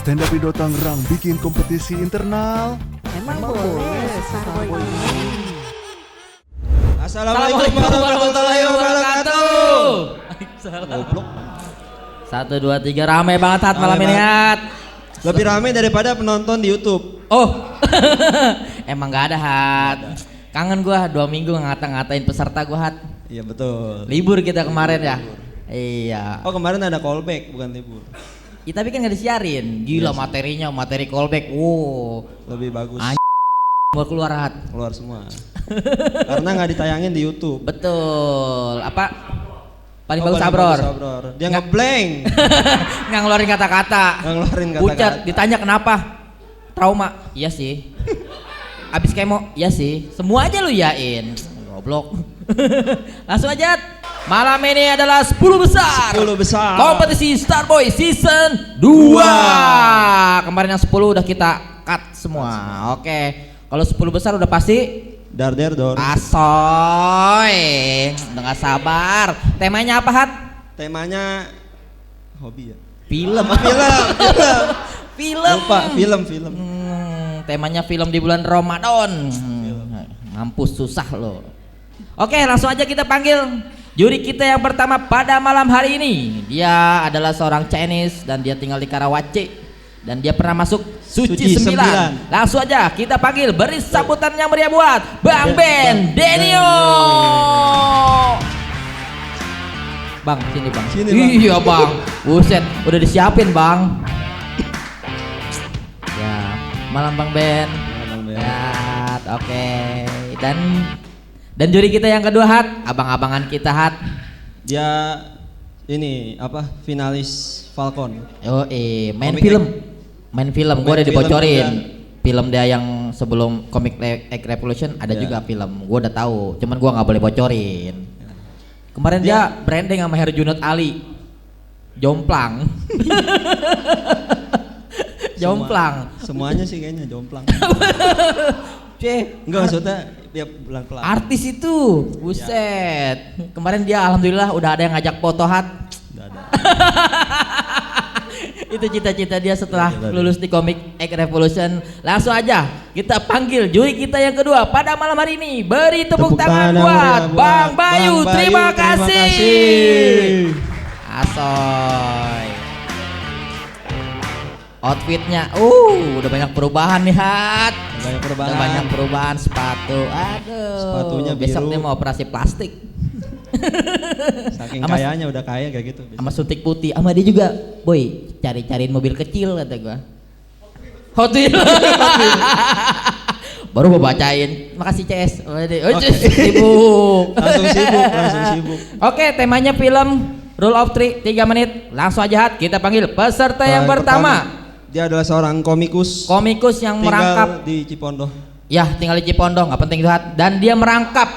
Stand Up Indo Tangerang bikin kompetisi internal. Emang boleh Starboy ini. Assalamualaikum warahmatullahi wabarakatuh. Goblok. 1, 2, 3 rame banget Hat malam ini Hat. Lebih rame daripada penonton di YouTube. Oh. Emang gak ada Hat. Kangen gua 2 minggu ngata-ngatain peserta gua Hat. Iya betul. Libur kita kemarin ya. Iya. Oh kemarin ada callback bukan libur. Ya, tapi kan gak disiarin. Gila materinya, materi callback. Wow. Lebih bagus. Gua keluar Hat. Keluar semua. Karena nggak ditayangin di YouTube. Betul. Apa? Paling bagus Sabror. Dia ngeblank. Nggak ngeluarin kata-kata. Pucat, ditanya kenapa? Trauma. Iya sih. Abis kemo. Iya sih. Semua aja lu yain. Goblok. Langsung aja. Malam ini adalah 10 besar. 10 besar. Kompetisi Starboy Season 2. Kemarin yang 10 udah kita cut semua. Oke. Kalau 10 besar udah pasti Dor. Asoy. Udah gak sabar. Temanya apa Hat? Temanya hobi ya. Film. Film. Lupa film. Temanya film di bulan Ramadan. Ngampus susah loh. Oke, langsung aja kita panggil juri kita yang pertama pada malam hari ini. Dia adalah seorang Chinese dan dia tinggal di Karawaci. Dan dia pernah masuk Suci 9. Langsung aja kita panggil, beri sambutan yang meriah buat Bang Ben Denio. Bang, sini Bang. Iya Bang. Buset, udah disiapin Bang. Ya, malam Bang Ben. Ya, oke. Dan juri kita yang kedua Hat, abang-abangan kita Hat. Dia ini apa? Finalis Falcon. Oh, main film, gue udah dibocorin. Film dia yang sebelum Comic Egg Revolution ada juga film, gue udah tahu. Cuman gue nggak boleh bocorin. Kemarin dia branding sama Herjunot Ali, jomplang. Jomplang. Semuanya sih kayaknya jomplang. Enggak maksudnya dia pelan-pelan. Artis itu, buset. Kemarin dia alhamdulillah udah ada yang ngajak foto Hat. Udah ada. Itu cita-cita dia setelah lulus di Comic Egg Revolution. Langsung aja kita panggil juri kita yang kedua pada malam hari ini. Beri tepuk tangan buat Bang Bayu. Terima kasih. Asoy. Outfitnya, udah banyak perubahan nih Hat. Udah banyak perubahan sepatu. Aduh. Sepatunya biru. Besok dia mau operasi plastik. Saking kayanya udah kaya kayak gitu. Sama suntik putih, sama dia juga, boy, cariin mobil kecil kata gua. Hot Wheels. Baru gua bacain. Makasih CS. Sibuk. Langsung sibuk. Oke, temanya film Rule of 3 menit. Langsung aja Hat, kita panggil peserta yang pertama. Dia adalah seorang komikus yang merangkap di Cipondoh. Ya, tinggal di Cipondoh, nggak penting itu Hat. Dan dia merangkap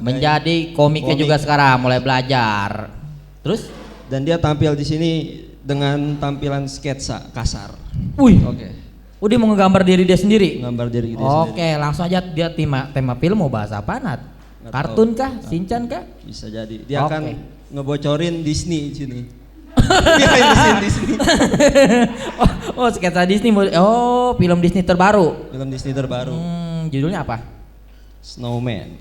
menjadi komiknya juga sekarang, mulai belajar. Terus? Dan dia tampil di sini dengan tampilan sketsa kasar. Wih. Oke. Udah mau ngegambar diri dia sendiri. Sendiri. Oke, langsung aja dia tema film mau bahas apa Nat? Kartun kah? Shinchan kah? Bisa jadi. Dia akan ngebocorin Disney di sini. Dia Disney. Sketsa Disney. Film Disney terbaru. Judulnya apa? Snowman.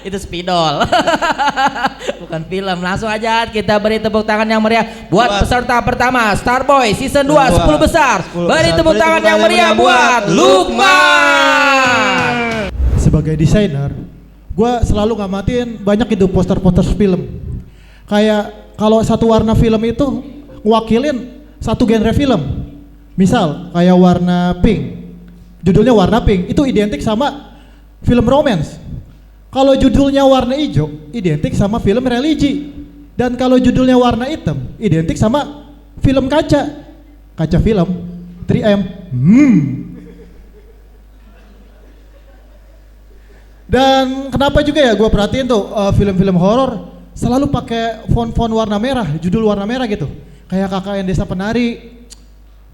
Itu spidol. Bukan film. Langsung aja kita beri tepuk tangan yang meriah buat peserta pertama Starboy Season 2 10 besar. Beri tepuk tangan yang meriah buat Lukman. Sebagai desainer, gue selalu ngamatin banyak itu poster-poster film. Kayak kalau satu warna film itu ngewakilin satu genre film. Misal kayak warna pink, judulnya warna pink, itu identik sama film romance. Kalau judulnya warna hijau, identik sama film religi. Dan kalau judulnya warna hitam, identik sama film kaca film 3M. Dan kenapa juga ya gue perhatiin tuh film-film horor selalu pakai font warna merah, judul warna merah gitu. Kayak KKN Desa Penari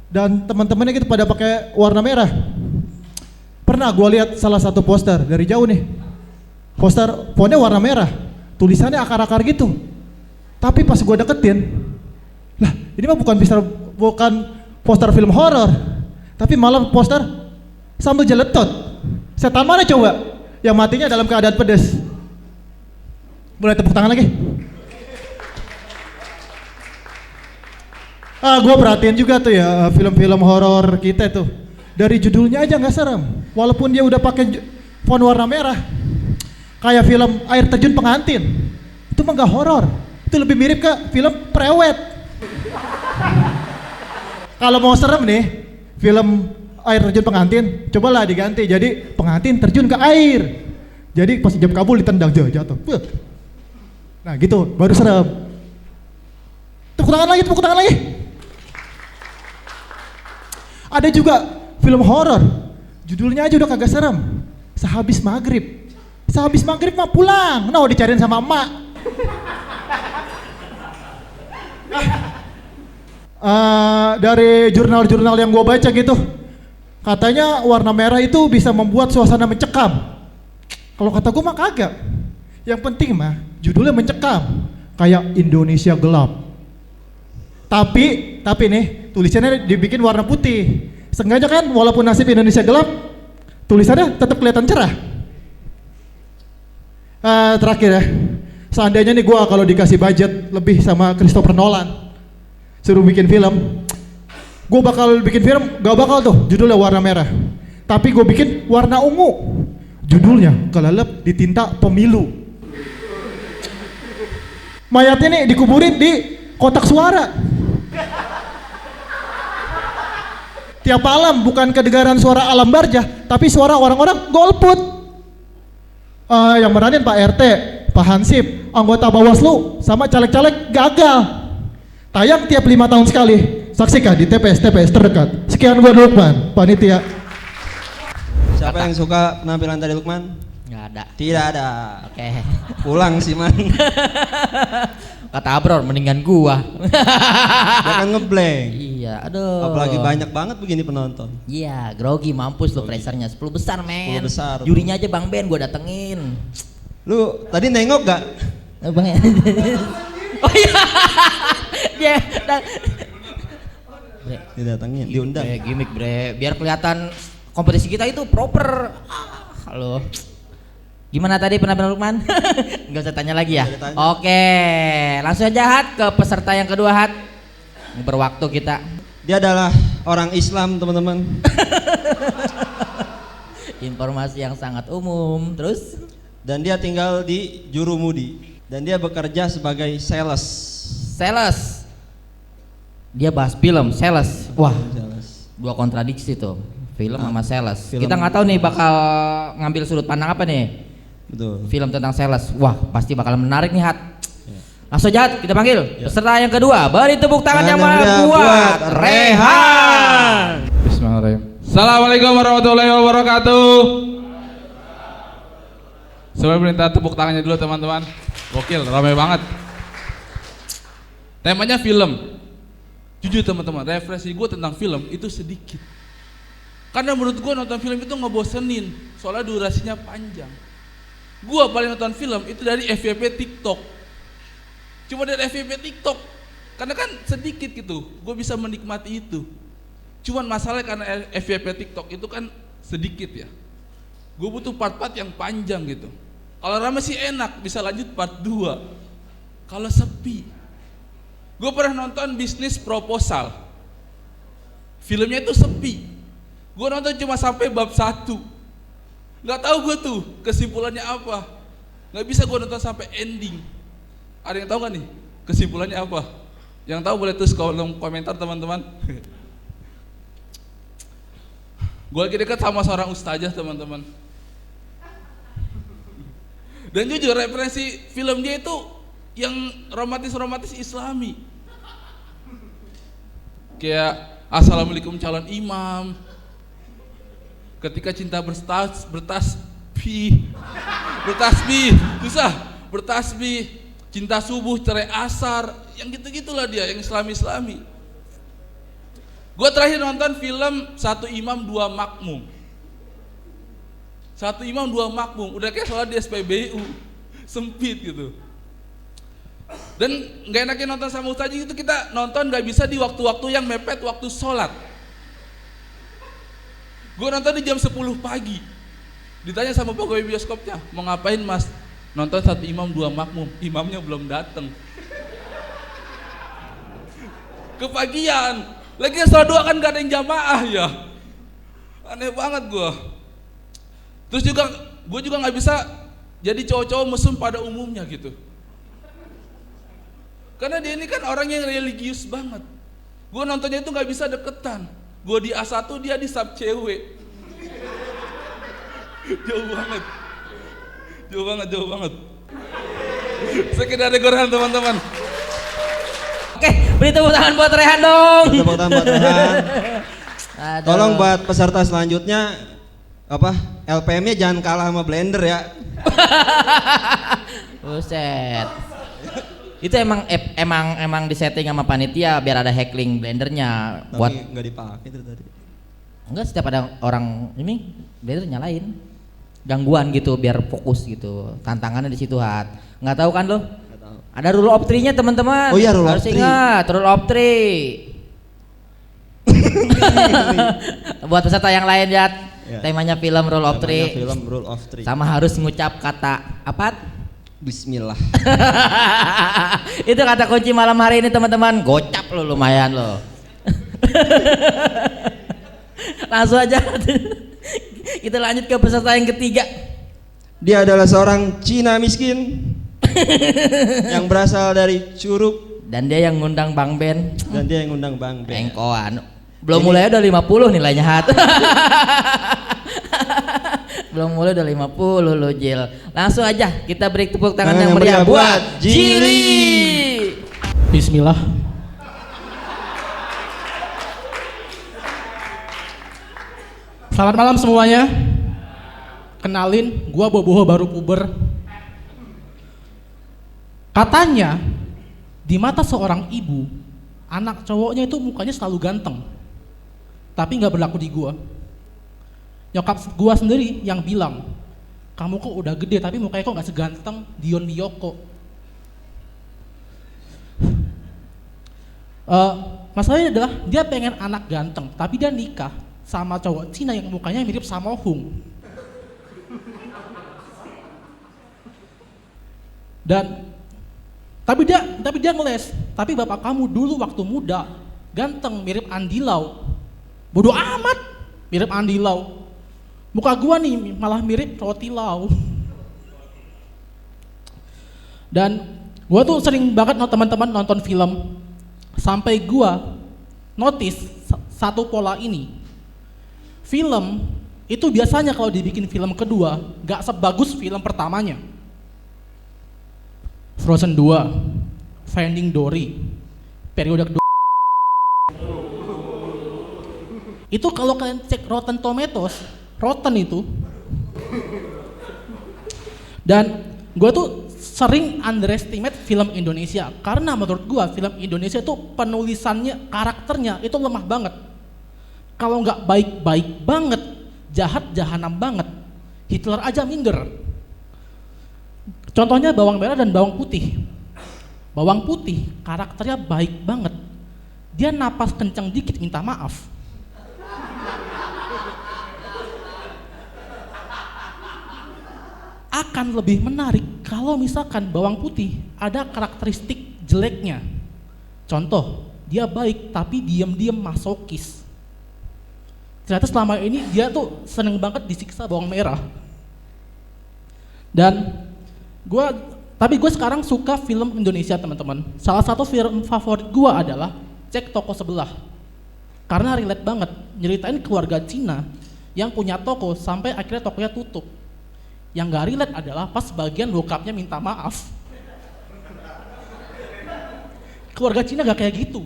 dan teman-temannya gitu pada pakai warna merah. Pernah gue lihat salah satu poster dari jauh nih, poster fontnya warna merah, tulisannya akar-akar gitu. Tapi pas gue deketin, lah ini mah bukan poster film horor, tapi malah poster sambal jeletot. Setan mana coba yang matinya dalam keadaan pedas? Boleh tepuk tangan lagi? Gue perhatiin juga tuh ya film-film horor kita tuh. Dari judulnya aja nggak serem, walaupun dia udah pakai font warna merah. Kayak film Air Terjun Pengantin, itu mah nggak horor, itu lebih mirip ke film Prewed. Kalau mau serem nih, film Air Terjun Pengantin, cobalah diganti jadi pengantin terjun ke air. Jadi pas jam kabul ditendang jatuh. Nah gitu, baru serem. Tepuk tangan lagi, tepuk tangan lagi. Ada juga film horor, judulnya aja udah kagak serem. Sehabis maghrib. Sehabis maghrib mah pulang, nah dicariin sama emak. Dari jurnal-jurnal yang gue baca gitu, katanya warna merah itu bisa membuat suasana mencekam. Kalau kata gue mah kagak. Yang penting mah judulnya mencekam, kayak Indonesia Gelap. Tapi nih tulisannya dibikin warna putih. Sengaja kan, walaupun nasib Indonesia gelap, tulisannya tetap kelihatan cerah. Terakhir ya, seandainya nih gue kalau dikasih budget lebih sama Christopher Nolan, suruh bikin film, gue bakal bikin film, gak bakal tuh judulnya warna merah, tapi gue bikin warna ungu, judulnya Kelelep di Tinta Pemilu. Mayatnya nih dikuburin di kotak suara. Tiap malam bukan kedengaran suara alam barjah, tapi suara orang-orang golput. Yang meranin Pak RT, Pak Hansip, anggota Bawaslu, sama caleg-caleg gagal. Tayang tiap 5 tahun sekali. Saksikan di TPS terdekat. Sekian gua Lukman, panitia. Siapa yang suka penampilan tadi Lukman? Nggak ada. Tidak ada. Oke. Pulang sih man. Kata Abror, mendingan gua. Dia kan ngeblank. Iya, aduh. Apalagi banyak banget begini penonton. Iya, grogi mampus lo pressernya 10 besar men. 10 besar. Jurinya aja Bang Ben gua datengin. Lu tadi nengok gak? Bang. Oh iya. Dia Didatengin, diundang. Gimmick bre, biar kelihatan kompetisi kita itu proper. Halo. Gimana tadi penampilan Lukman? Enggak usah tanya lagi ya. Oke, langsung aja Hat ke peserta yang kedua Hat. Berwaktu kita. Dia adalah orang Islam teman-teman. Informasi yang sangat umum. Terus? Dan dia tinggal di Jurumudi. Dan dia bekerja sebagai sales. Sales. Dia bahas film, sales. Wah, Sales. dua kontradiksi tuh. Film sama sales. Film. Kita nggak tahu nih bakal ngambil sudut pandang apa nih. Betul. Film tentang sales. Wah, pasti bakal menarik nih Hat. Langsung aja kita panggil peserta yang kedua. Beri tepuk tangan yang buat Rehan. Bismillahirrahmanirrahim. Assalamualaikum warahmatullahi wabarakatuh. Sebelum minta tepuk tangannya dulu teman-teman. Gokil, ramai banget. Temanya film. Jujur teman-teman, referensi gue tentang film itu sedikit. Karena menurut gue nonton film itu ngebosenin, soalnya durasinya panjang. Gue paling nonton film itu dari FYP TikTok. Cuma dari FYP TikTok, karena kan sedikit gitu, gue bisa menikmati itu. Cuman masalahnya karena FYP TikTok itu kan sedikit ya. Gue butuh part-part yang panjang gitu. Kalau rame sih enak, bisa lanjut part 2. Kalau sepi, gue pernah nonton Bisnis Proposal. Filmnya itu sepi. Gue nonton cuma sampai bab 1. Gak tahu gue tuh kesimpulannya apa. Gak bisa gue nonton sampai ending. Ada yang tahu gak nih kesimpulannya apa? Yang tahu boleh tulis kolom komentar teman-teman. Gue lagi dekat sama seorang ustazah teman-teman. Dan jujur referensi film dia itu yang romantis-romantis Islami. Kayak Assalamualaikum calon imam. Ketika cinta bertasbih, cinta subuh, cerai asar, yang gitu-gitulah dia, yang Islami. Gue terakhir nonton film Satu Imam Dua Makmum. Satu Imam Dua Makmum, udah kayak sholat di SPBU, sempit gitu. Dan nggak enaknya nonton sama Ustaz itu kita nonton nggak bisa di waktu-waktu yang mepet waktu sholat. Gue nonton di jam 10 pagi. Ditanya sama pegawai bioskopnya, mau ngapain mas? Nonton 1 imam 2 makmum, imamnya belum datang. Kepagian, lagi sholat 2 kan gak ada yang jamaah ya. Aneh banget gue. Terus juga gue juga nggak bisa jadi cowok-cowok mesum pada umumnya gitu. Karena dia ini kan orang yang religius banget. Gue nontonnya itu nggak bisa deketan. Gue di A1, dia di sub cewek. Jauh banget. Jauh banget. Sekedar gorehan teman-teman. Oke, beri tepuk tangan buat Rehan dong. Tepuk tangan buat Rehan. Aduh. Tolong buat peserta selanjutnya LPM-nya jangan kalah sama blender ya. Buset. Itu emang disetting sama panitia biar ada heckling blendernya. Tapi Buat nggak dipakai itu tadi. enggak, setiap ada orang ini blender nyalain. Gangguan gitu biar fokus gitu. Tantangannya di situ, Hat. Nggak tahu kan lo? Nggak tahu. Ada rule of three-nya teman-teman. Oh iya, rule of Harus three. ingat rule of three. Buat peserta yang lain ya, temanya film rule of three. Film Rule of Three. Sama harus ngucap kata apa? Bismillah. Itu kata kunci malam hari ini teman-teman. Gocap lo lumayan lo. Langsung aja. Kita lanjut ke peserta yang ketiga. Dia adalah seorang Cina miskin yang berasal dari Curug Dan dia yang ngundang Bang Ben. dan dia yang ngundang Bang Ben. Engkoan. Belum mulai udah 50 nilainya, Hat. Belum mulai udah 50 lo, Jil. Langsung aja kita beri tepuk tangan yang meriah buat Jili. Bismillah. Selamat malam semuanya. Kenalin, gua Boboho baru puber. Katanya di mata seorang ibu, anak cowoknya itu mukanya selalu ganteng. Tapi nggak berlaku di gua. Nyokap gua sendiri yang bilang, kamu kok udah gede tapi mukanya kok nggak seganteng Dion Wiyoko. Masalahnya adalah dia pengen anak ganteng, tapi dia nikah sama cowok Cina yang mukanya mirip Sammo Hung. Dan tapi dia ngeles. Tapi bapak kamu dulu waktu muda ganteng mirip Andy Lau. Bodoh amat, mirip Andy Lau. Muka gua nih malah mirip roti lau. Dan gua tuh sering banget teman-teman nonton film sampai gua notice satu pola ini. Film itu biasanya kalau dibikin film kedua gak sebagus film pertamanya. Frozen 2, Finding Dory, periode kedua. Itu kalau kalian cek Rotten Tomatoes, rotten itu. Dan gue tuh sering underestimate film Indonesia karena menurut gue film Indonesia tuh penulisannya, karakternya itu lemah banget. Kalau nggak baik-baik banget, jahat jahanam banget, Hitler aja minder. Contohnya bawang merah dan bawang putih. Bawang putih karakternya baik banget. Dia napas kencang dikit minta maaf. Akan lebih menarik kalau misalkan bawang putih ada karakteristik jeleknya. Contoh, dia baik tapi diam-diam masokis. Ternyata selama ini dia tuh seneng banget disiksa bawang merah. Dan tapi gue sekarang suka film Indonesia teman-teman. Salah satu film favorit gue adalah Cek Toko Sebelah. Karena relate banget, nyeritain keluarga Cina yang punya toko sampai akhirnya tokonya tutup. Yang gak relate adalah pas bagian bokapnya minta maaf. Keluarga Cina gak kayak gitu.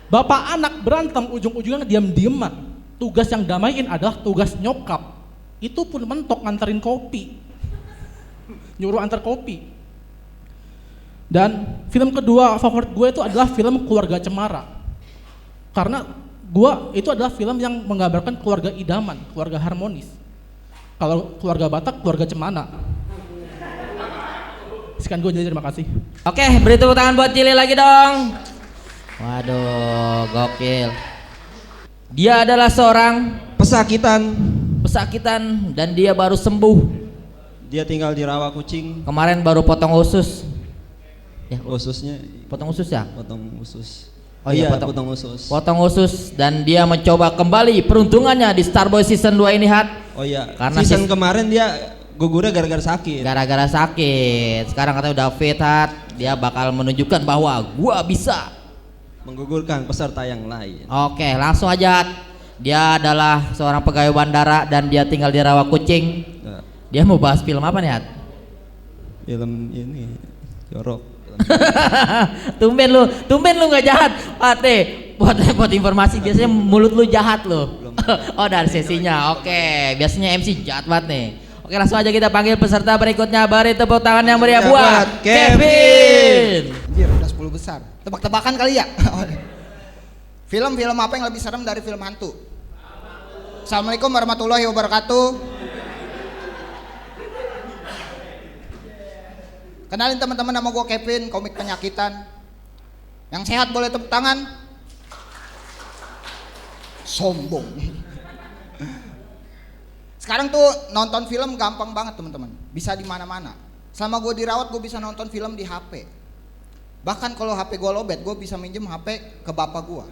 Bapak anak berantem ujung-ujungnya diam-diaman. Tugas yang damaiin adalah tugas nyokap. Itu pun mentok nganterin kopi. Nyuruh antar kopi. Dan film kedua favorit gue itu adalah film Keluarga Cemara. Karena itu adalah film yang menggambarkan keluarga idaman, keluarga harmonis. Kalau keluarga Batak, keluarga Cemana. Sekian gue jadi terima kasih. Oke, beri tepuk tangan buat Cili lagi dong. Waduh, gokil. Dia adalah seorang pesakitan dan dia baru sembuh. Dia tinggal di rawa kucing. Kemarin baru potong usus. Ya, Ususnya potong usus ya? potong usus. Oh iya, potong usus. Potong usus dan dia mencoba kembali peruntungannya di Starboy season 2 ini, Hat. Oh iya, Karena season kemarin dia gugurnya gara-gara sakit. Gara-gara sakit. Sekarang katanya udah fit, Hat. Dia bakal menunjukkan bahwa gua bisa Menggugurkan peserta yang lain. Oke, langsung aja, Hat. Dia adalah seorang pegawai bandara dan dia tinggal di rawa kucing. Nah, Dia mau bahas film apa nih, Hat? film ini jorok. tumben lu nggak jahat, Ate. Buat informasi, biasanya mulut lu jahat lu. Oh, dari sesinya. Oke, biasanya MC jahat banget nih. Oke, langsung aja kita panggil peserta berikutnya. Beri tepuk tangan yang meriah buat Kevin. Anjir, udah 10 besar. Tebak-tebakan kali ya? Film-film apa yang lebih serem dari film hantu? Assalamualaikum warahmatullahi wabarakatuh. Kenalin teman-teman, nama gue Kevin, komik penyakitan. Yang sehat boleh tepuk tangan. Sombong. Sekarang tuh nonton film gampang banget teman-teman, bisa di mana-mana. Selama gue dirawat, gue bisa nonton film di HP. Bahkan kalau HP gue lobet, gue bisa minjem HP ke bapak gue.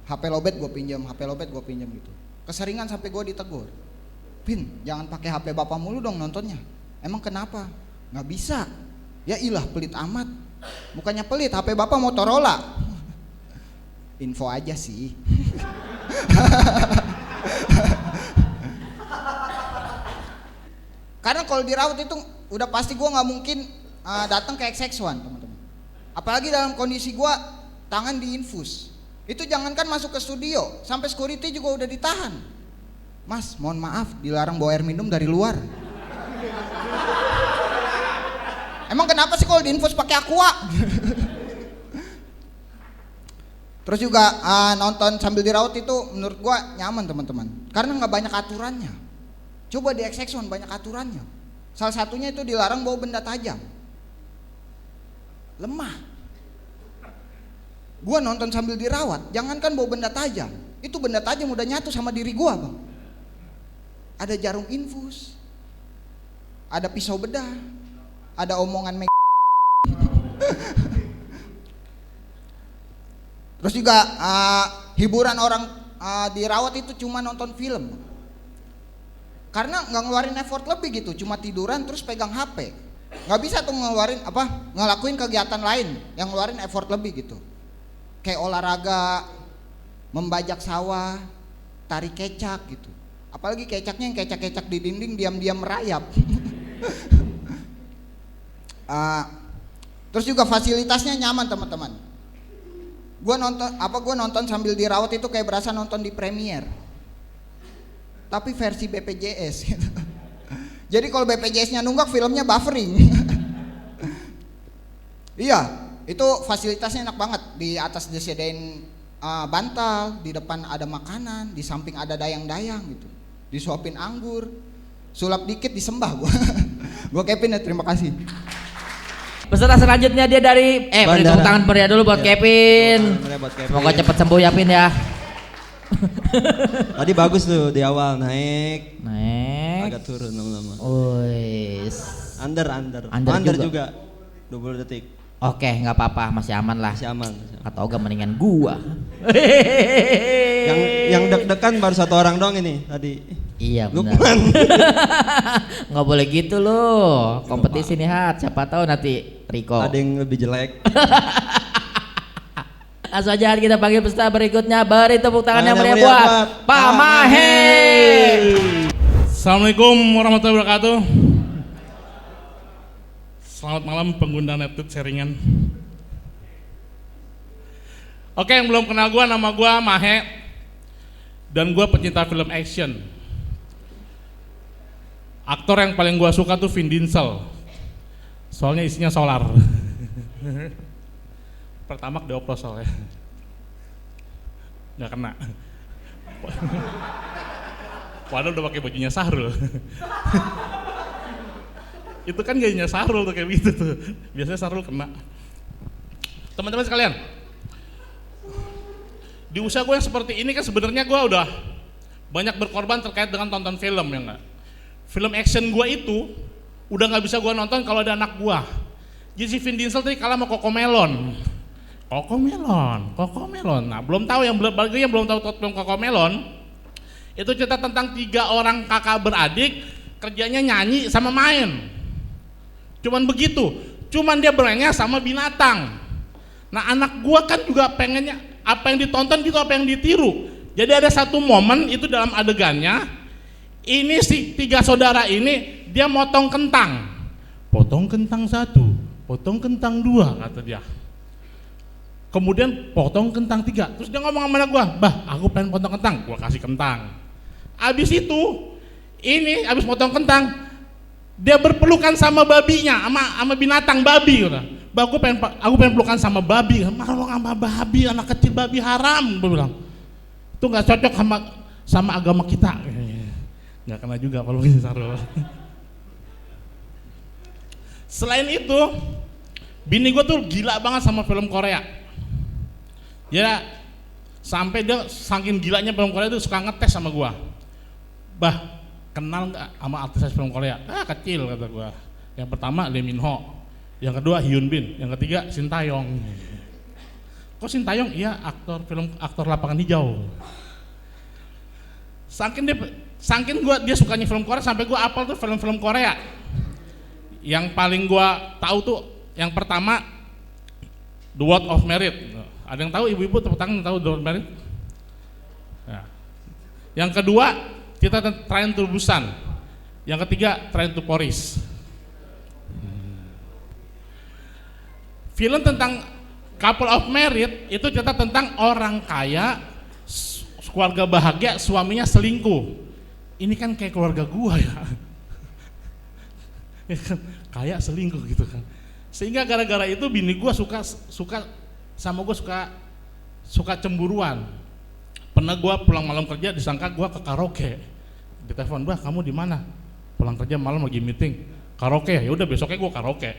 HP lobet gue pinjam, HP lobet gue pinjam gitu. Keseringan sampai gue ditegur. Pin, jangan pakai HP bapak mulu dong nontonnya. Emang kenapa? Nggak bisa. Ya ilah, pelit amat. Bukannya pelit, HP bapak Motorola. Info aja sih. Karena kalau dirawat itu udah pasti gue nggak mungkin datang ke XX1 teman-teman. Apalagi dalam kondisi gue tangan diinfus. Itu jangankan masuk ke studio, sampai security juga udah ditahan. Mas, mohon maaf, dilarang bawa air minum dari luar. Emang kenapa sih kalau diinfus pakai aqua? Terus juga nonton sambil dirawat itu menurut gue nyaman teman-teman. Karena nggak banyak aturannya. Coba di XX1 banyak aturannya. Salah satunya itu dilarang bawa benda tajam. Lemah. Gua nonton sambil dirawat, jangankan bawa benda tajam, itu benda tajam udah nyatu sama diri gua, Bang. Ada jarum infus, ada pisau bedah, ada omongan Terus juga hiburan orang dirawat itu cuma nonton film. Karena nggak ngeluarin effort lebih gitu, cuma tiduran terus pegang HP. Nggak bisa tuh ngelakuin kegiatan lain yang ngeluarin effort lebih gitu. Kayak olahraga, membajak sawah, tarik kecak gitu. Apalagi kecaknya yang kecak-kecak di dinding diam-diam merayap. Terus juga fasilitasnya nyaman teman-teman. Gua nonton sambil dirawat itu kayak berasa nonton di Premiere. Tapi versi BPJS gitu. Jadi kalau BPJS-nya nunggak, filmnya buffering. Iya, itu fasilitasnya enak banget. Di atas disediain bantal, di depan ada makanan, di samping ada dayang-dayang gitu. Disuapin anggur, sulap dikit disembah gua. Gua Kevin ya, terima kasih. Peserta selanjutnya dia dari beri tepuk tangan meriah dulu buat Kevin. Semoga cepat sembuh ya, Pin ya. Tadi bagus tuh di awal naik, agak turun lama-lama. Wis. Under juga 20 detik. Oke, nggak apa-apa, masih aman lah. Masih aman. Kata Oga mendingan gua. yang deg-degan baru satu orang doang ini tadi. Iya benar. Lukman. Nggak boleh gitu loh. Kompetisi nih, Hat. Siapa tahu nanti Riko. Ada yang lebih jelek. Langsung aja kita panggil peserta berikutnya. Beri tepuk tangan yang meriah buat Pak Mahe. Assalamualaikum warahmatullahi wabarakatuh. Selamat malam pengguna Netflix sharingan. Oke, yang belum kenal gua, nama gua Mahe. Dan gua pecinta film action. Aktor yang paling gua suka tuh Vin Diesel. Soalnya isinya solar. Pertama dioplos soalnya. Nggak kena. Padahal udah pakai bajunya Sahrul. Itu kan gayanya Sarul tuh kayak gitu tuh. Biasanya Sarul kena. Teman-teman sekalian, di usia gue yang seperti ini kan sebenarnya gue udah banyak berkorban terkait dengan tonton film ya enggak. Film action gue itu udah nggak bisa gue nonton kalau ada anak gue. Jadi si Vin Diesel tadi kalah sama Cocomelon. Nah belum tahu yang belum tahu film Cocomelon. Itu cerita tentang 3 orang kakak beradik kerjanya nyanyi sama main. Cuman begitu. Cuman dia bermainnya sama binatang. Nah anak gua kan juga pengennya apa yang ditonton gitu, apa yang ditiru. Jadi ada satu momen itu dalam adegannya, ini si 3 saudara ini dia motong kentang. Potong kentang 1, potong kentang 2 kata dia. Kemudian potong kentang 3. Terus dia ngomong sama anak gua, "Bah, aku pengen potong kentang." Gua kasih kentang. Abis itu, ini abis potong kentang, dia berpelukan sama babinya, sama binatang babi. Bah, aku pengen pelukan sama babi. Malu sama babi, anak kecil babi haram. Gue bilang, itu nggak cocok sama agama kita. Nggak kena juga kalau begini Sarul. Selain itu, bini gue tuh gila banget sama film Korea. Ya, sampai dia saking gilanya film Korea itu suka ngetes sama gue. Bah, kenal nggak sama artis film Korea? Kecil kata gue. Yang pertama Lee Min Ho, yang kedua Hyun Bin, yang ketiga Shin Tae-yong. Kok Shin Tae-yong? Iya, aktor Lapangan Hijau. Saking dia sukanya film Korea sampai gue apal tuh film-film Korea. Yang paling gue tahu tuh yang pertama The World of Merit. Ada yang tahu ibu-ibu tepuk tangan tahu The World of Merit? Ya. Yang kedua kita Train to Busan. Yang ketiga Train to Paris. Film tentang Couple of Merit itu cerita tentang orang kaya, keluarga bahagia, suaminya selingkuh. Ini kan kayak keluarga gua ya. Kaya selingkuh gitu kan. Sehingga gara-gara itu bini gua suka sama gua suka cemburuan. Pernah gua pulang malam kerja disangka gua ke karaoke. Ditelepon, "Bah, kamu di mana?" "Pulang kerja malam lagi meeting." "Karaoke ya?" "Ya udah besoknya gua karaoke."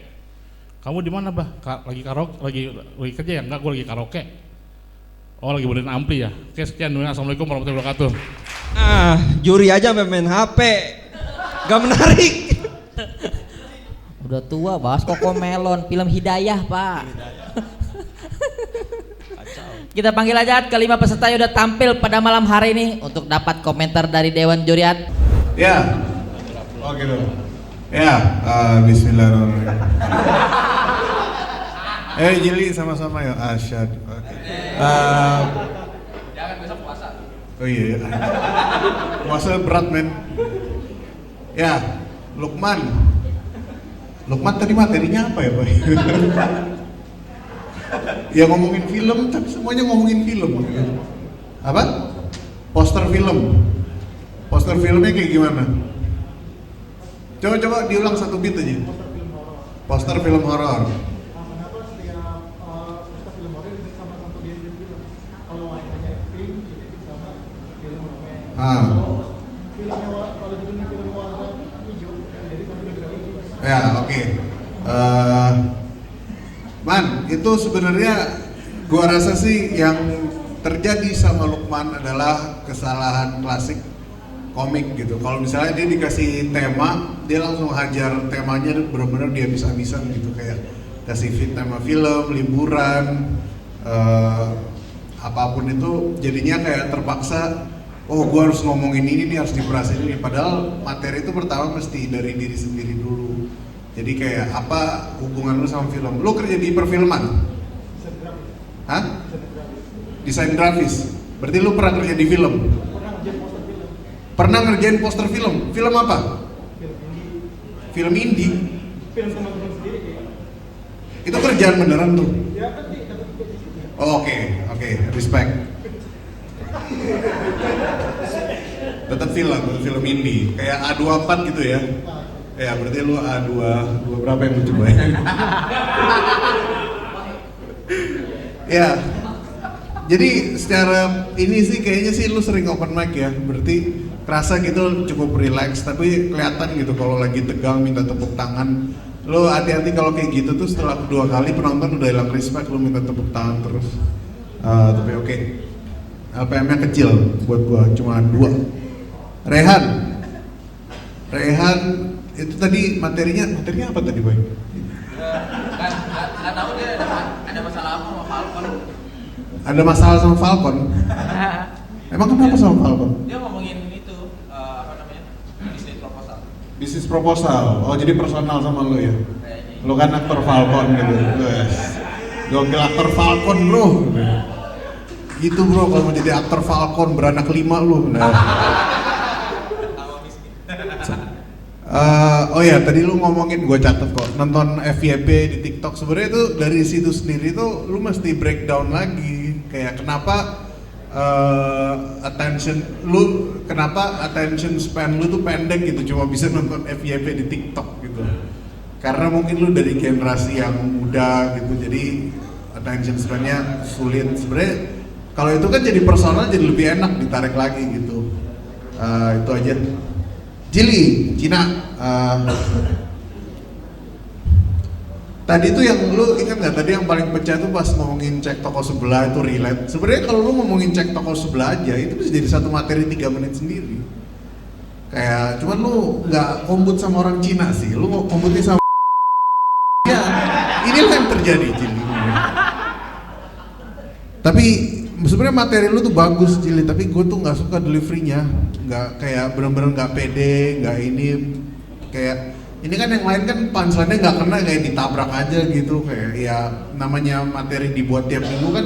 "Kamu di mana, Bah?" "Lagi karaoke, lagi kerja ya?" "Enggak, gua lagi karaoke." "Oh, lagi benerin ampli ya?" Oke, sekian. Assalamualaikum warahmatullahi wabarakatuh. Juri aja main HP. Gak menarik. Udah tua bahas Cocomelon, film Hidayah, Pak. Kita panggil aja kelima peserta yang udah tampil pada malam hari ini untuk dapat komentar dari Dewan Juriat. Ya, oh gitu. Ya, bismillahirrahmanirrahim. Jeli sama-sama ya, asyhadu. Oke. Jangan besok puasa. Oh iya, puasa berat men. Ya, Lukman tadi materinya apa ya Pak? Ya ngomongin film, tapi semuanya ngomongin film. Apa? Poster filmnya kayak gimana? Coba diulang 1 bit aja. Poster film horor. Kenapa setiap film horor itu sama satu genre film? Kalau warnanya pink, itu sama film romance. Kalau judulnya film warna hijau, jadi sama film hijau. Ya, oke. Man, itu sebenarnya gua rasa sih yang terjadi sama Lukman adalah kesalahan klasik komik gitu. Kalau misalnya dia dikasih tema, dia langsung hajar temanya benar-benar dia bisa-bisa gitu, kayak kasih tema film, liburan, apapun itu jadinya kayak terpaksa. Oh, gua harus ngomongin ini nih, harus diperasin ini. Padahal materi itu pertama mesti dari diri sendiri dulu. Jadi kayak apa hubungan lu sama film? Lu kerja di perfilman? Hah? Desain grafis. Berarti lu pernah kerja di film? Pernah ngerjain poster film? Film apa? Film indie. Film sama teman sendiri kayak. Itu kerjaan beneran tuh? Ya kan sih. Oh, oke, respect. Tetap film indie, kayak A24 gitu ya. Ya berarti lu A2 berapa yang lu coba ya? Ya. Jadi secara ini sih kayaknya sih lu sering open mic ya. Berarti kerasa gitu cukup relax, tapi kelihatan gitu kalau lagi tegang minta tepuk tangan. Lo hati-hati kalau kayak gitu tuh setelah 2 kali penonton udah hilang respect, lo minta tepuk tangan terus. Tapi oke. LPM-nya kecil buat gua, cuma 2. Rehan itu tadi materinya apa tadi, Boy? Nggak tahu dia ada masalah apa sama Falcon. Ada masalah sama Falcon? Emang kenapa sama Falcon? Dia ngomongin itu apa namanya? Bisnis proposal. Oh, jadi personal sama lo ya? Lo kan aktor Falcon gitu. Gokil aktor Falcon, bro. Gitu, bro, kalau mau jadi aktor Falcon beranak 5 lo. Oh ya, tadi lu ngomongin, gue catet kok, nonton FYP di TikTok. Sebenarnya itu dari situ sendiri tuh lu mesti breakdown lagi, kayak kenapa attention span lu tuh pendek gitu, cuma bisa nonton FYP di TikTok gitu. Karena mungkin lu dari generasi yang muda gitu, jadi attention span-nya sulit. Sebenarnya kalau itu kan jadi personal, jadi lebih enak ditarik lagi gitu. Itu aja. Jili, Cina. Tadi tuh yang lu ingat nggak? Tadi yang paling pecah tuh pas ngomongin cek toko sebelah itu relate. Sebenarnya kalau lu ngomongin cek toko sebelah aja itu bisa jadi satu materi 3 menit sendiri. Kayak cuman lu nggak kombut sama orang Cina sih, lu mau kombutnya sama. Ya, inilah yang terjadi, Jili. Tapi sebenarnya materi lu tuh bagus, Jili, tapi gue tuh nggak suka deliverynya, nggak kayak bener-bener nggak pede, nggak ini, kayak ini kan yang lain kan punchline-nya nggak kena, kayak ditabrak aja gitu. Kayak ya namanya materi dibuat tiap minggu kan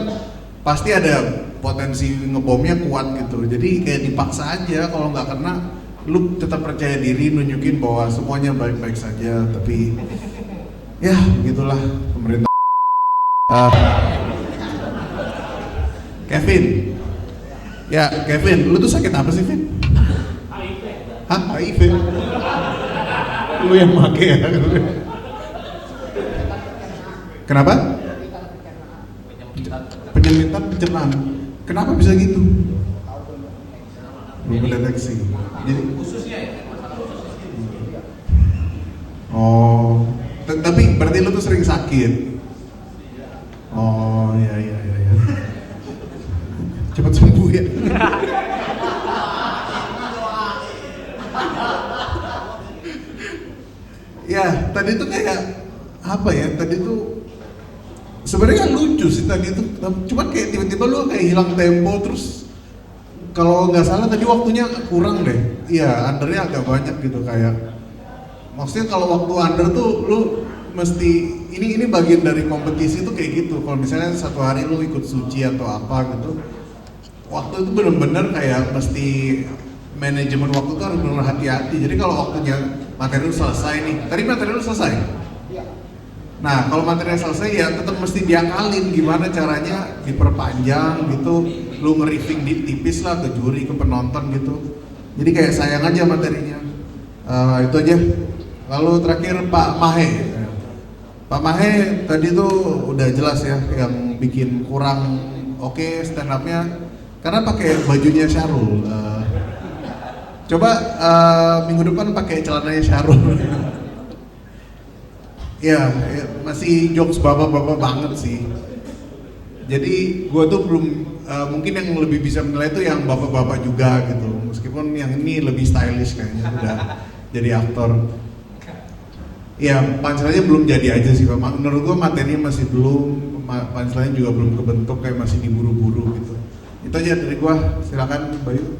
pasti ada potensi ngebomnya kuat gitu, jadi kayak dipaksa aja. Kalau nggak kena, lu tetap percaya diri, nunjukin bahwa semuanya baik-baik saja. Tapi ya begitulah pemerintah. Kevin, ya Kevin, lu tuh sakit apa sih, Vin? HIV. Hah? HIV? Lu yang make ya? Kenapa? Penyempitan pencernaan. Kenapa bisa gitu? Belum mendeteksi. Jadi Khususnya ya, masalah khususnya. Oh, tapi berarti lu tuh sering sakit? Oh, iya. Cepat sembuh ya. Ya, tadi tuh kayak apa ya? Tadi tuh sebenarnya lucu sih tadi tuh. Cuman kayak tiba-tiba lu kayak hilang tempo, terus kalau nggak salah tadi waktunya kurang deh. Iya, undernya agak banyak gitu kayak. Maksudnya kalau waktu under tuh lu mesti ini bagian dari kompetisi tuh kayak gitu. Kalau misalnya satu hari lu ikut suci atau apa gitu, waktu itu benar-benar kayak mesti manajemen waktu tuh harus benar hati-hati. Jadi kalau waktunya materi lu selesai nih, tadi materi lu selesai. Nah kalau materinya selesai ya tetap mesti diakalin gimana caranya diperpanjang gitu. Lu nge-riffing tipis lah ke juri, ke penonton gitu. Jadi kayak sayang aja materinya. Itu aja. Lalu terakhir Pak Mahe. Pak Mahe tadi tuh udah jelas ya yang bikin kurang oke stand up-nya karena pakai bajunya Syahrul. Coba minggu depan pakai celananya Syahrul. Ya, masih jokes bapak-bapak banget sih. Jadi gua tuh belum mungkin yang lebih bisa menilai itu yang bapak-bapak juga gitu. Meskipun yang ini lebih stylish kayaknya udah jadi aktor. Ya, punchline-nya belum jadi aja sih Pak. Menurut gua materinya masih belum, punchline juga belum kebentuk, kayak masih diburu-buru gitu. Itu aja dari gua, silakan Bayu.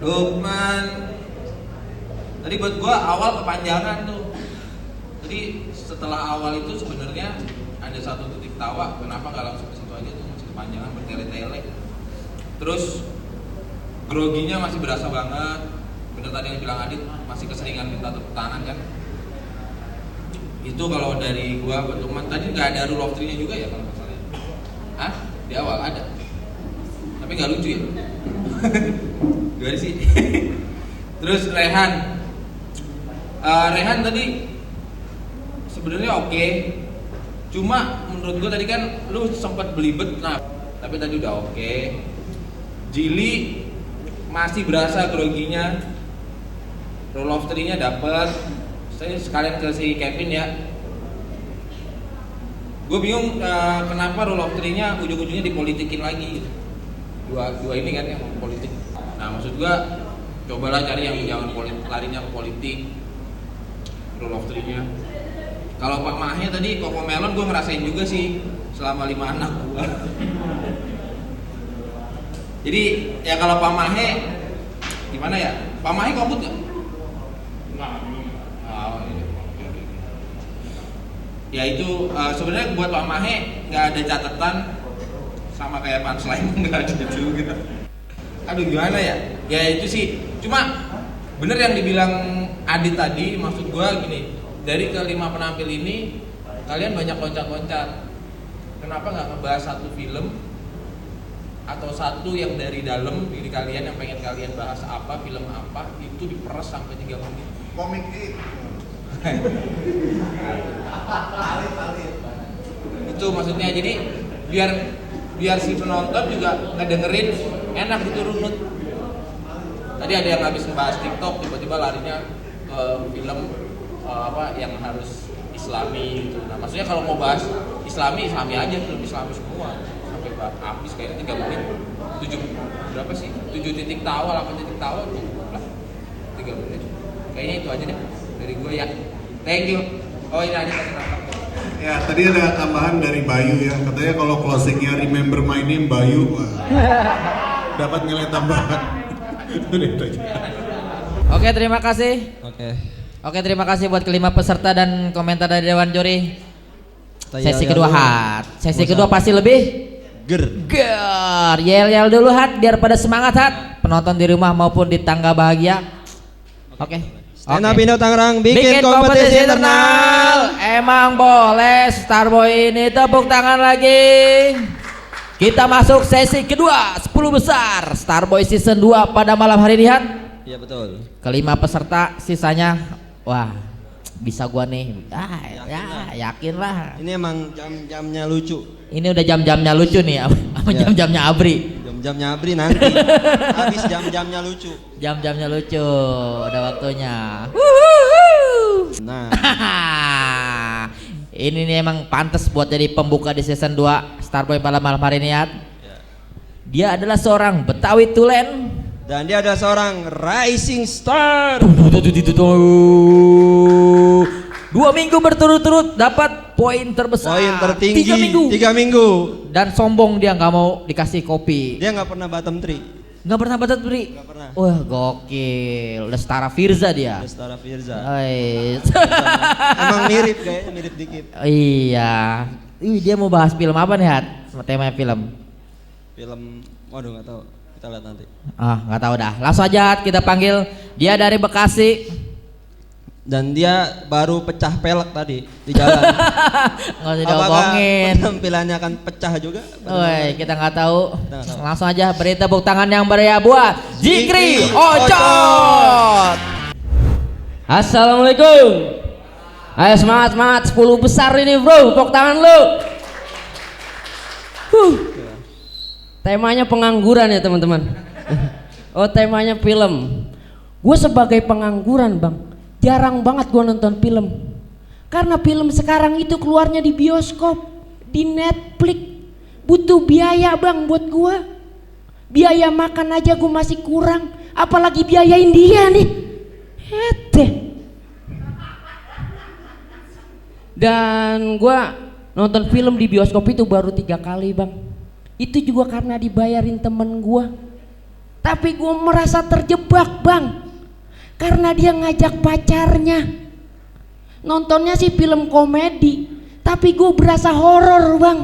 Lukman, tadi buat gua awal kepanjangan tuh. Jadi setelah awal itu sebenarnya ada satu titik tawa, kenapa nggak langsung ke situ aja tuh, masih kepanjangan bertele-tele. Terus groginya masih berasa banget. Bener tadi yang bilang Adit, masih keseringan minta tepuk tangan kan. Itu kalau dari gua buat Lukman, tadi nggak ada rule of three-nya juga ya kalau masalahnya. Hah? Di awal ada. Tapi nggak lucu ya. Gimana sih? Terus Rehan. Rehan tadi sebenarnya oke. Cuma menurut gue tadi kan lu sempat belibet, nah tapi tadi udah oke. Jili masih berasa groginya, roll of three-nya dapet. Saya sekalian ke si Kevin ya. Gue bingung kenapa roll of three-nya ujung-ujungnya dipolitikin lagi. Dua ini kan yang politik. Nah maksud gue cobalah cari yang jangan larinya ke politik. Roll of three-nya. Kalau Pak Mahe tadi Koko Melon gue ngerasain juga sih selama 5 anak gue. Jadi ya kalau Pak Mahe gimana ya? Pak Mahe kabut nggak? Enggak. Oh, iya. Ya itu sebenarnya buat Pak Mahe nggak ada catatan sama kayak punchline nggak ada juga. Aduh gimana ya? Ya itu sih. Cuma bener yang dibilang Adit tadi, maksud gue gini. Dari kelima penampil ini kalian banyak loncat-loncat. Kenapa nggak ngebahas satu film atau satu yang dari dalam diri kalian yang pengen kalian bahas apa, film apa, itu diperes sampai 3 menit. Komik itu. Itu maksudnya, jadi biar si penonton juga ngedengerin enak gitu runut. Tadi ada yang habis ngebahas TikTok tiba-tiba larinya ke film apa yang harus Islami gitu. Nah maksudnya kalau mau bahas Islami aja, film Islami semua sampai habis kayaknya 3 menit. 7 berapa sih? 7 titik tawa, 8 titik tawa cukup lah 3 menit. Kayaknya itu aja deh dari gue ya. Thank you. Oh ini ada kenapa? Ya tadi ada tambahan dari Bayu ya, katanya kalau closingnya remember my name Bayu, wah, dapat nilai tambahan. Oke, terima kasih. Oke, terima kasih buat kelima peserta dan komentar dari Dewan Juri. Sesi kedua Hat. Sesi kedua pasti lebih ger. Yel dulu Hat biar pada semangat Hat. Penonton di rumah maupun di tangga bahagia. Oke. Stand Up Indo Tangerang bikin kompetisi internal. Emang boleh Starboy ini, tepuk tangan lagi. Kita masuk sesi kedua 10 besar Starboy season 2 pada malam hari ini Hat. Iya betul. Kelima peserta sisanya, wah bisa gua nih, yakin lah. Ini emang jam-jamnya lucu. Ini udah jam-jamnya lucu nih, sama jam-jamnya Abri. Jam-jamnya Abri nanti. Habis jam-jamnya lucu. Jam-jamnya lucu, udah waktunya. Nah, ini nih emang pantas buat jadi pembuka di season 2 Starboy pada malam hari ini ya. Dia adalah seorang Betawi Tulen. Dan dia adalah seorang rising star. 2 minggu berturut-turut dapat poin terbesar. Poin tertinggi 3 minggu. 3 minggu. Dan sombong dia nggak mau dikasih kopi. Dia nggak pernah bottom 3. Nggak pernah bottom 3. Nggak pernah. Wah gokil. Lestara Firza dia. Lestara Firza. Emang mirip kayaknya, mirip dikit. Iya. Dia mau bahas film apa nih Hat? Temanya film. Film, waduh nggak tahu. Kita lihat nanti. Nggak tahu dah. Langsung aja Hat, kita panggil. Dia dari Bekasi. Dan dia baru pecah pelek tadi di jalan. Nggak usah diomongin. Penampilannya akan pecah juga. Woi, kita nggak tahu. Langsung aja beri tepuk tangan yang meriah buat Jikri Ocot. Assalamualaikum. Ayo semangat 10 besar ini bro, tepuk tangan lu. Temanya pengangguran ya teman-teman. Oh temanya film. Gue sebagai pengangguran bang, jarang banget gue nonton film. Karena film sekarang itu keluarnya di bioskop, di Netflix. Butuh biaya bang buat gue. Biaya makan aja gue masih kurang, apalagi biayain dia nih. Dan gue nonton film di bioskop itu baru 3 kali bang. Itu juga karena dibayarin temen gue. Tapi gue merasa terjebak bang, karena dia ngajak pacarnya. Nontonnya sih film komedi, tapi gue berasa horor bang.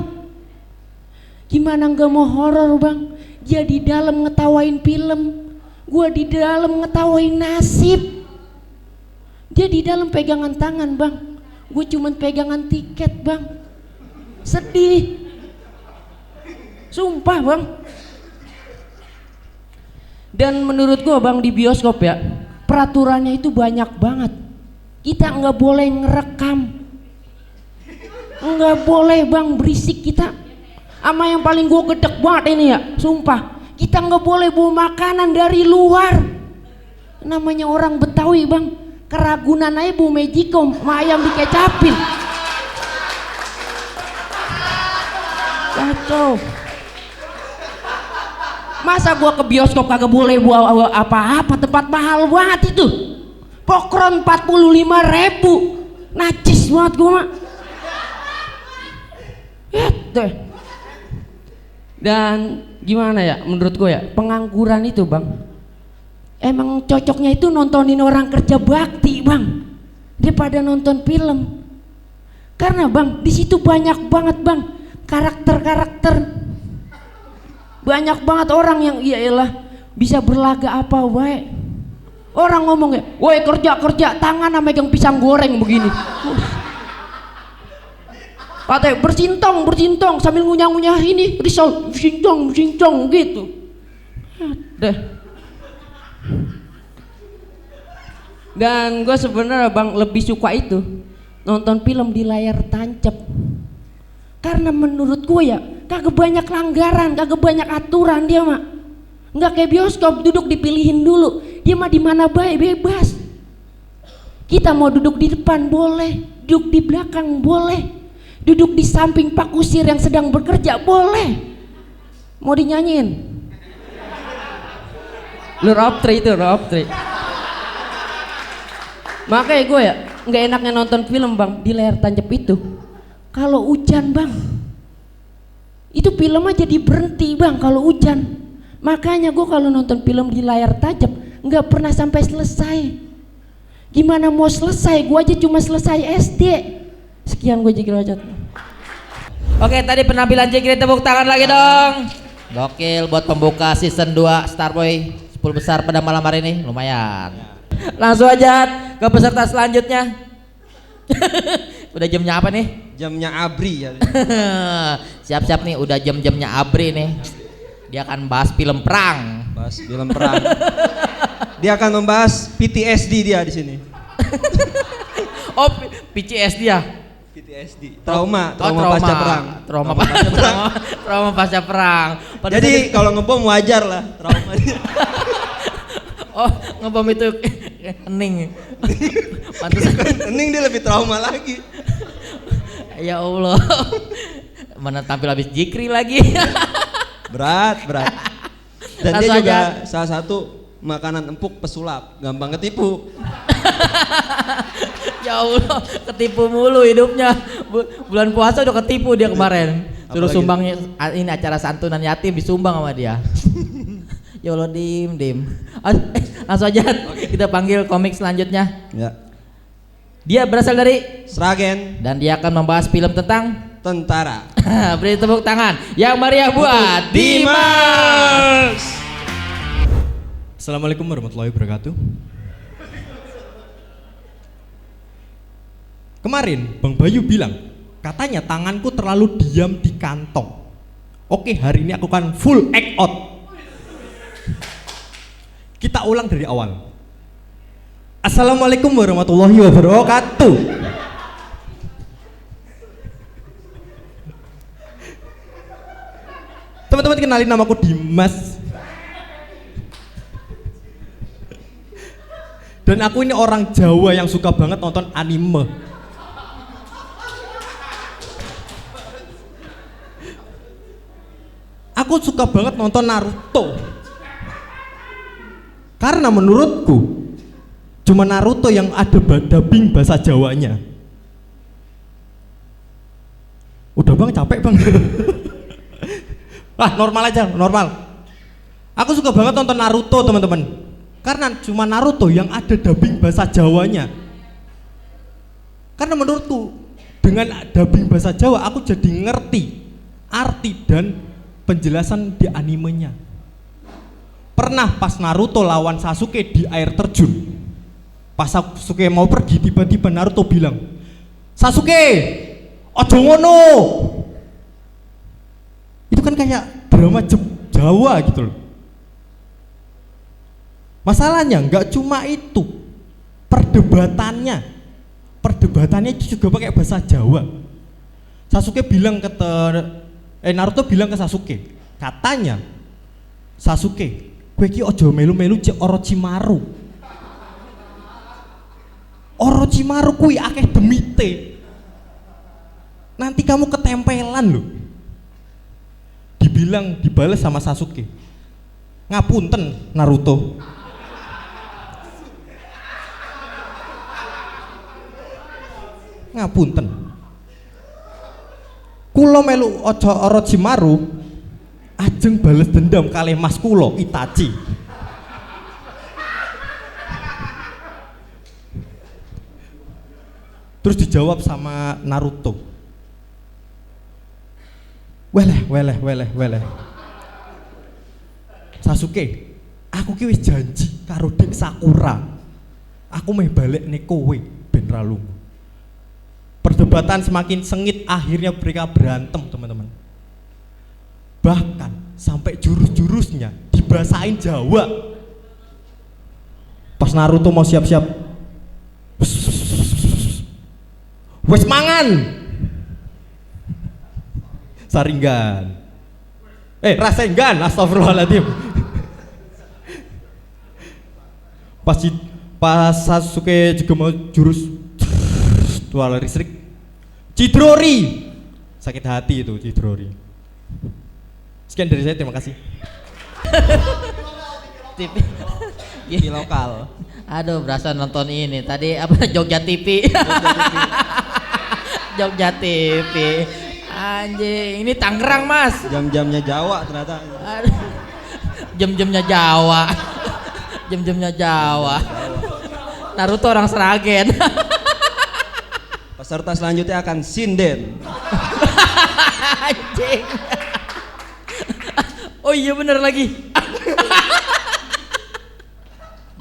Gimana gak mau horor bang? Dia di dalam ngetawain film, gue di dalam ngetawain nasib. Dia di dalam pegangan tangan bang, gue cuman pegangan tiket bang. Sedih, sumpah bang. Dan menurut gue bang di bioskop ya, peraturannya itu banyak banget. Kita nggak boleh ngerekam. Nggak boleh bang berisik kita. Sama yang paling gue gedek banget ini ya, sumpah. Kita nggak boleh bawa makanan dari luar. Namanya orang Betawi bang, keragunan aja bawa Magicom, sama ayam dikecapin. Kacau. Masa gua ke bioskop kagak boleh bawa apa-apa, tempat mahal banget itu. Pokron 45.000. Najis banget gua mah. Deh. Dan gimana ya menurut gue ya, pengangguran itu bang emang cocoknya itu nontonin orang kerja bakti bang daripada nonton film. Karena bang di situ banyak banget bang karakter-karakter, banyak banget orang yang iyalah bisa berlaga apa wae. Orang ngomong ya, woi kerja tangan megang pisang goreng begini. Katanya bercintong sambil ngunyah-ngunyah ini risol bercintong gitu. Deh. Dan gue sebenarnya bang lebih suka itu nonton film di layar tancap. Karena menurut gue ya kagak banyak langgaran, kagak banyak aturan dia mah. Nggak kayak bioskop duduk dipilihin dulu. Dia mah di mana baik bebas. Kita mau duduk di depan boleh, duduk di belakang boleh. Duduk di samping Pak Kusir yang sedang bekerja boleh. Mau dinyanyiin? Lu Robtri itu Robtri. Makanya gue ya nggak enaknya nonton film bang di layar tancap itu. Kalau hujan bang, itu film aja jadi berhenti bang kalau hujan. Makanya gue kalau nonton film di layar tancap nggak pernah sampai selesai. Gimana mau selesai? Gue aja cuma selesai SD. Sekian gue Jikri Rajat. Oke, tadi penampilan Jikri, tepuk tangan lagi dong. Gokil buat pembuka season 2 Starboy 10 besar pada malam hari ini, lumayan. Langsung aja ke peserta selanjutnya. Udah jamnya apa nih? Jamnya Abri ya. Siap-siap nih, udah jam-jamnya Abri nih. Dia akan bahas film perang. Bahas film perang. Dia akan membahas PTSD dia di sini. Oh, PTSD ya? PTSD. Trauma pasca perang. Trauma pasca perang. Jadi kalau ngebom wajar lah traumanya. Oh, ngebom itu hening. Pantesan hening dia lebih trauma lagi. Ya Allah. Mana tampil habis Jikri lagi. Berat. Dan dia juga salah satu makanan empuk pesulap, gampang ketipu. Ya Allah, ketipu mulu hidupnya. Bulan puasa udah ketipu dia kemarin. Suruh sumbang ini acara santunan yatim disumbang sama dia. Ya Allah, dim. Langsung aja kita panggil komik selanjutnya. Ya. Dia berasal dari Sragen dan dia akan membahas film tentang tentara. Beri tepuk tangan yang meriah buat Dimas. Assalamualaikum warahmatullahi wabarakatuh. Kemarin Bang Bayu bilang, katanya tanganku terlalu diam di kantong. Oke, hari ini aku akan full act out. Kita ulang dari awal. Assalamualaikum warahmatullahi wabarakatuh. Teman-teman kenalin, namaku Dimas. Dan aku ini orang Jawa yang suka banget nonton anime. Aku suka banget nonton Naruto. Karena menurutku cuma Naruto yang ada dubbing bahasa Jawanya. Udah bang, capek bang. Normal aja, normal. Aku suka banget nonton Naruto teman-teman. Karena cuma Naruto yang ada dubbing bahasa Jawanya. Karena menurutku dengan dubbing bahasa Jawa aku jadi ngerti arti dan penjelasan di animenya. Pernah pas Naruto lawan Sasuke di air terjun, pas Sasuke mau pergi tiba-tiba Naruto bilang, Sasuke, ojo ngono. Itu kan kayak drama Jawa gitu loh. Masalahnya nggak cuma itu, perdebatannya itu juga pakai bahasa Jawa. Naruto bilang ke Sasuke, katanya Sasuke, kowe iki aja melu-melu cek Orochimaru. Orochimaru kuwi akeh demite. Nanti kamu ketempelan loh. Dibales sama Sasuke. Ngapunten Naruto. Ngapunten. Kulo melu ojo Orochimaru, ajeng bales dendam kalih mas kulo Itachi. Terus dijawab sama Naruto. Weleh. Sasuke, aku ki wis janji karo Dek Sakura. Aku meh balik nih kowe ben ra lunga. Perdebatan semakin sengit, akhirnya mereka berantem, teman-teman. Bahkan sampai jurus-jurusnya dibahasain Jawa. Pas Naruto mau siap-siap, wes mangan, saringan, rasengan, astagfirullahaladzim. Pas Sasuke juga mau jurus tuala listrik, Chidori, sakit hati itu Chidori. Sekian dari saya, terima kasih. TV lokal. Aduh, berasa nonton ini tadi apa Jogja TV. Jogja TV. Anjing, ini Tangerang, Mas. Jam-jamnya Jawa ternyata. Jam-jamnya Jawa. Jam-jamnya Jawa. Naruto orang Seragen. Peserta selanjutnya akan sinden. Anjing. Oh iya bener lagi.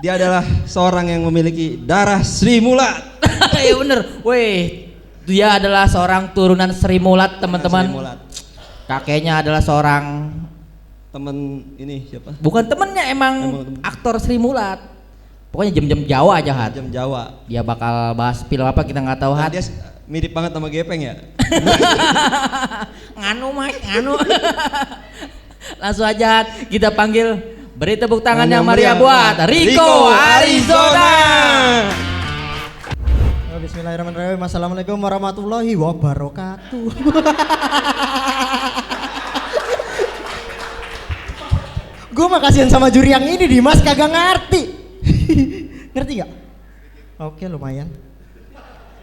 Dia adalah seorang yang memiliki darah Sri Mulat. Iya bener. Weh, dia adalah seorang turunan Sri Mulat, teman-teman. Kakeknya adalah seorang temen ini siapa? Bukan temennya, emang aktor Sri Mulat. Pokoknya jam-jam Jawa aja, Hat. Jam Jawa. Dia bakal bahas film apa kita nggak tahu, Hat. Dia mirip banget sama Gepeng ya. Nganu, Mas, nganu. Langsung aja, Hat, kita panggil, beri tepuk tangan yang meriah buat Rico Arizona. Bismillahirrahmanirrahim. Assalamualaikum warahmatullahi wabarakatuh. Gue mah kasihan sama juri yang ini, Dimas kagak ngerti. Ngerti gak? Oke, lumayan.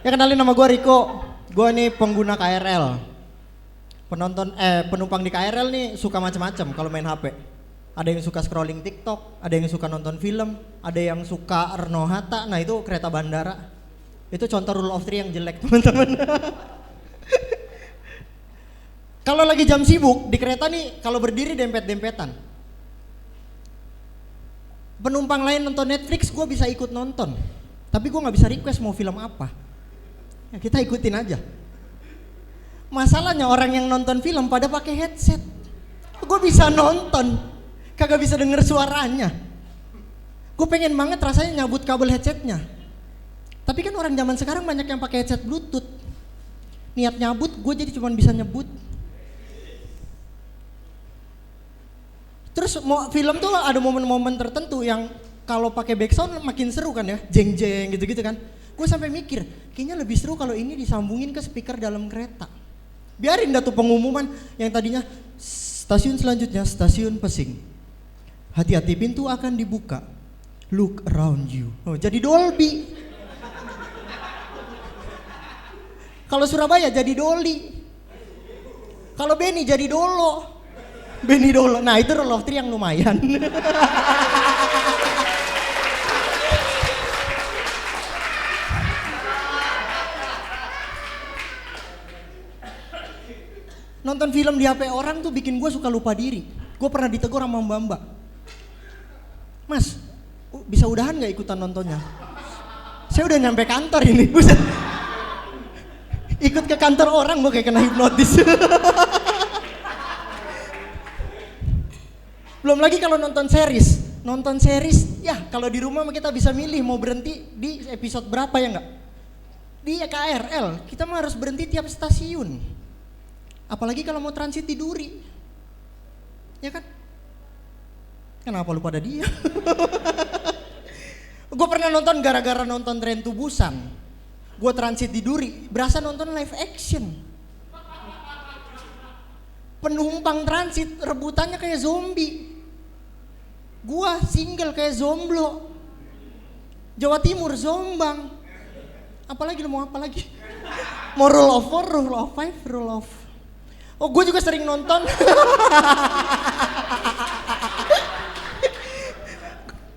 Ya, kenalin, nama gue Rico. Gue nih pengguna KRL. Penumpang di KRL nih suka macam-macam kalau main HP. Ada yang suka scrolling TikTok, ada yang suka nonton film, ada yang suka Erno Hatta. Nah, itu kereta bandara. Itu contoh rule of 3 yang jelek, teman-teman. Kalau lagi jam sibuk di kereta nih, kalau berdiri dempet-dempetan. Penumpang lain nonton Netflix, gue bisa ikut nonton. Tapi gue gak bisa request mau film apa. Ya, kita ikutin aja. Masalahnya orang yang nonton film pada pakai headset. Gue bisa nonton, kagak bisa denger suaranya. Gue pengen banget rasanya nyabut kabel headsetnya. Tapi kan orang zaman sekarang banyak yang pakai headset Bluetooth. Niat nyabut, gue jadi cuma bisa nyebut. Terus film tuh ada momen-momen tertentu yang kalau pakai background makin seru kan ya, jeng-jeng gitu-gitu kan. Gue sampai mikir, kayaknya lebih seru kalau ini disambungin ke speaker dalam kereta. Biarin dah tuh pengumuman yang tadinya stasiun selanjutnya stasiun Pesing. Hati-hati pintu akan dibuka. Look around you. Oh, jadi Dolby. Kalau Surabaya jadi Doli. Kalau Beni jadi Dolo. Beni Dolo. Nah, itu rule of 3 yang lumayan. Nonton film di HP orang tuh bikin gue suka lupa diri. Gue pernah ditegur sama mbak-mbak. Mas, bisa udahan gak ikutan nontonnya? Saya udah nyampe kantor ini. Buset. Ikut ke kantor orang gue kayak kena hipnotis. Belum lagi kalau nonton series. Nonton series, ya kalau di rumah kita bisa milih mau berhenti di episode berapa ya enggak? Di KRL, kita mah harus berhenti tiap stasiun. Apalagi kalau mau transit di Duri. Ya kan? Kenapa lu pada diam? Gue pernah nonton gara-gara nonton Tren to Busan. Gue transit di Duri, berasa nonton live action. Penumpang transit rebutannya kayak zombie. Gua single kayak Zomblo. Jawa Timur Zombang. Apalagi lu mau apa lagi? Mau rule of 4, rule of 5, rule of. Oh, gue juga sering nonton.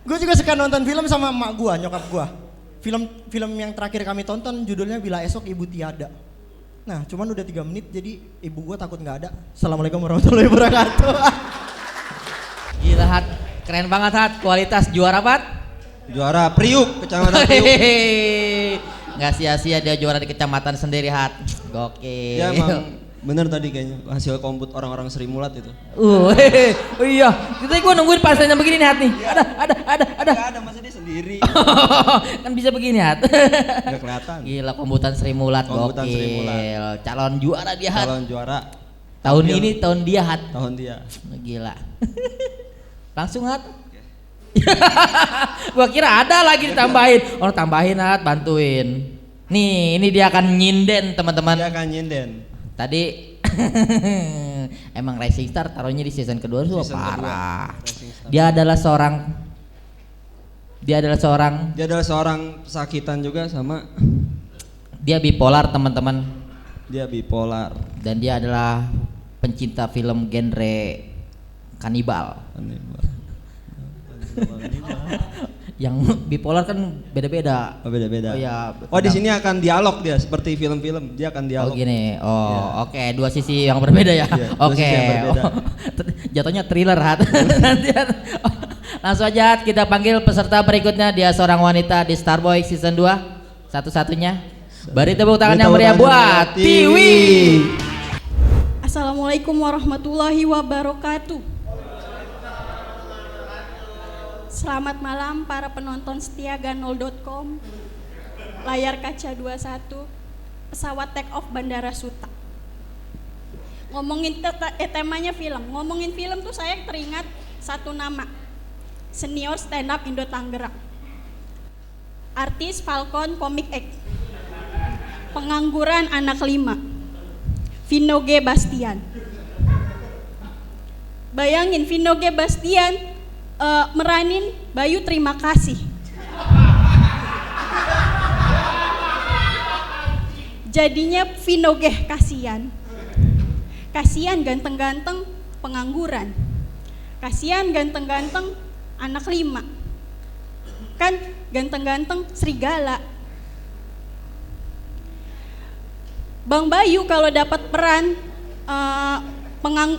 Gue juga suka nonton film sama emak gue, nyokap gue. Film yang terakhir kami tonton judulnya Bila Esok Ibu Tiada. Nah, cuman udah 3 menit jadi ibu gue takut nggak ada. Assalamualaikum warahmatullahi wabarakatuh. Gila Hat, keren banget Hat. Kualitas juara apa? Juara Priuk, Kecamatan Priuk. Nggak sia-sia dia juara di kecamatan sendiri Hat. Gokil. Ya emang bener tadi kayaknya hasil komput orang-orang Sri Mulat itu. Iya, kita gua nungguin pasnya begini nih Hat nih. Ada. Gak ada, masa dia sendiri. Kan bisa begini Hat. Gak kelihatan. Gila komputan Sri Mulat, Komputan gokil. Sri Mulat. Calon juara dia Hat. Calon juara. Tahun ini tahun dia Hat. Tahun dia. Gila. Langsung Hat. Gua kira ada lagi ditambahin. Oh tambahin Hat, bantuin. Nih, ini dia akan nyinden teman-teman. Dia akan nyinden. Tadi emang Rising Star taruhnya di season kedua tuh parah. Dia adalah seorang pesakitan juga sama. Dia bipolar teman-teman. Dia bipolar. Dan dia adalah pencinta film genre kanibal. Yang bipolar kan beda-beda. Oh, beda-beda. Oh ya. Oh di sini akan dialog dia seperti film-film. Dia akan dialog. Oh gini. Oh ya. Oke, dua sisi yang berbeda ya. Oke. Jatuhnya thriller Hat. Nanti langsung aja kita panggil peserta berikutnya. Dia seorang wanita di Starboy season 2 satu-satunya. Beri tepuk tangan yang meriah buat Tiwi. Assalamualaikum warahmatullahi wabarakatuh. Selamat malam para penonton setia ganol.com, layar kaca 21, pesawat take off Bandara Suta. Ngomongin temanya film, ngomongin film tuh saya teringat satu nama, senior stand up Indo Tangerang, artis Falcon Comic X, pengangguran anak 5, Vino G. Bastian. Bayangin Vino G. Bastian meranin Bayu Terima Kasih. Jadinya Vino G. kasihan ganteng-ganteng pengangguran, kasihan ganteng-ganteng anak 5, kan ganteng-ganteng serigala. Bang Bayu kalau dapat peran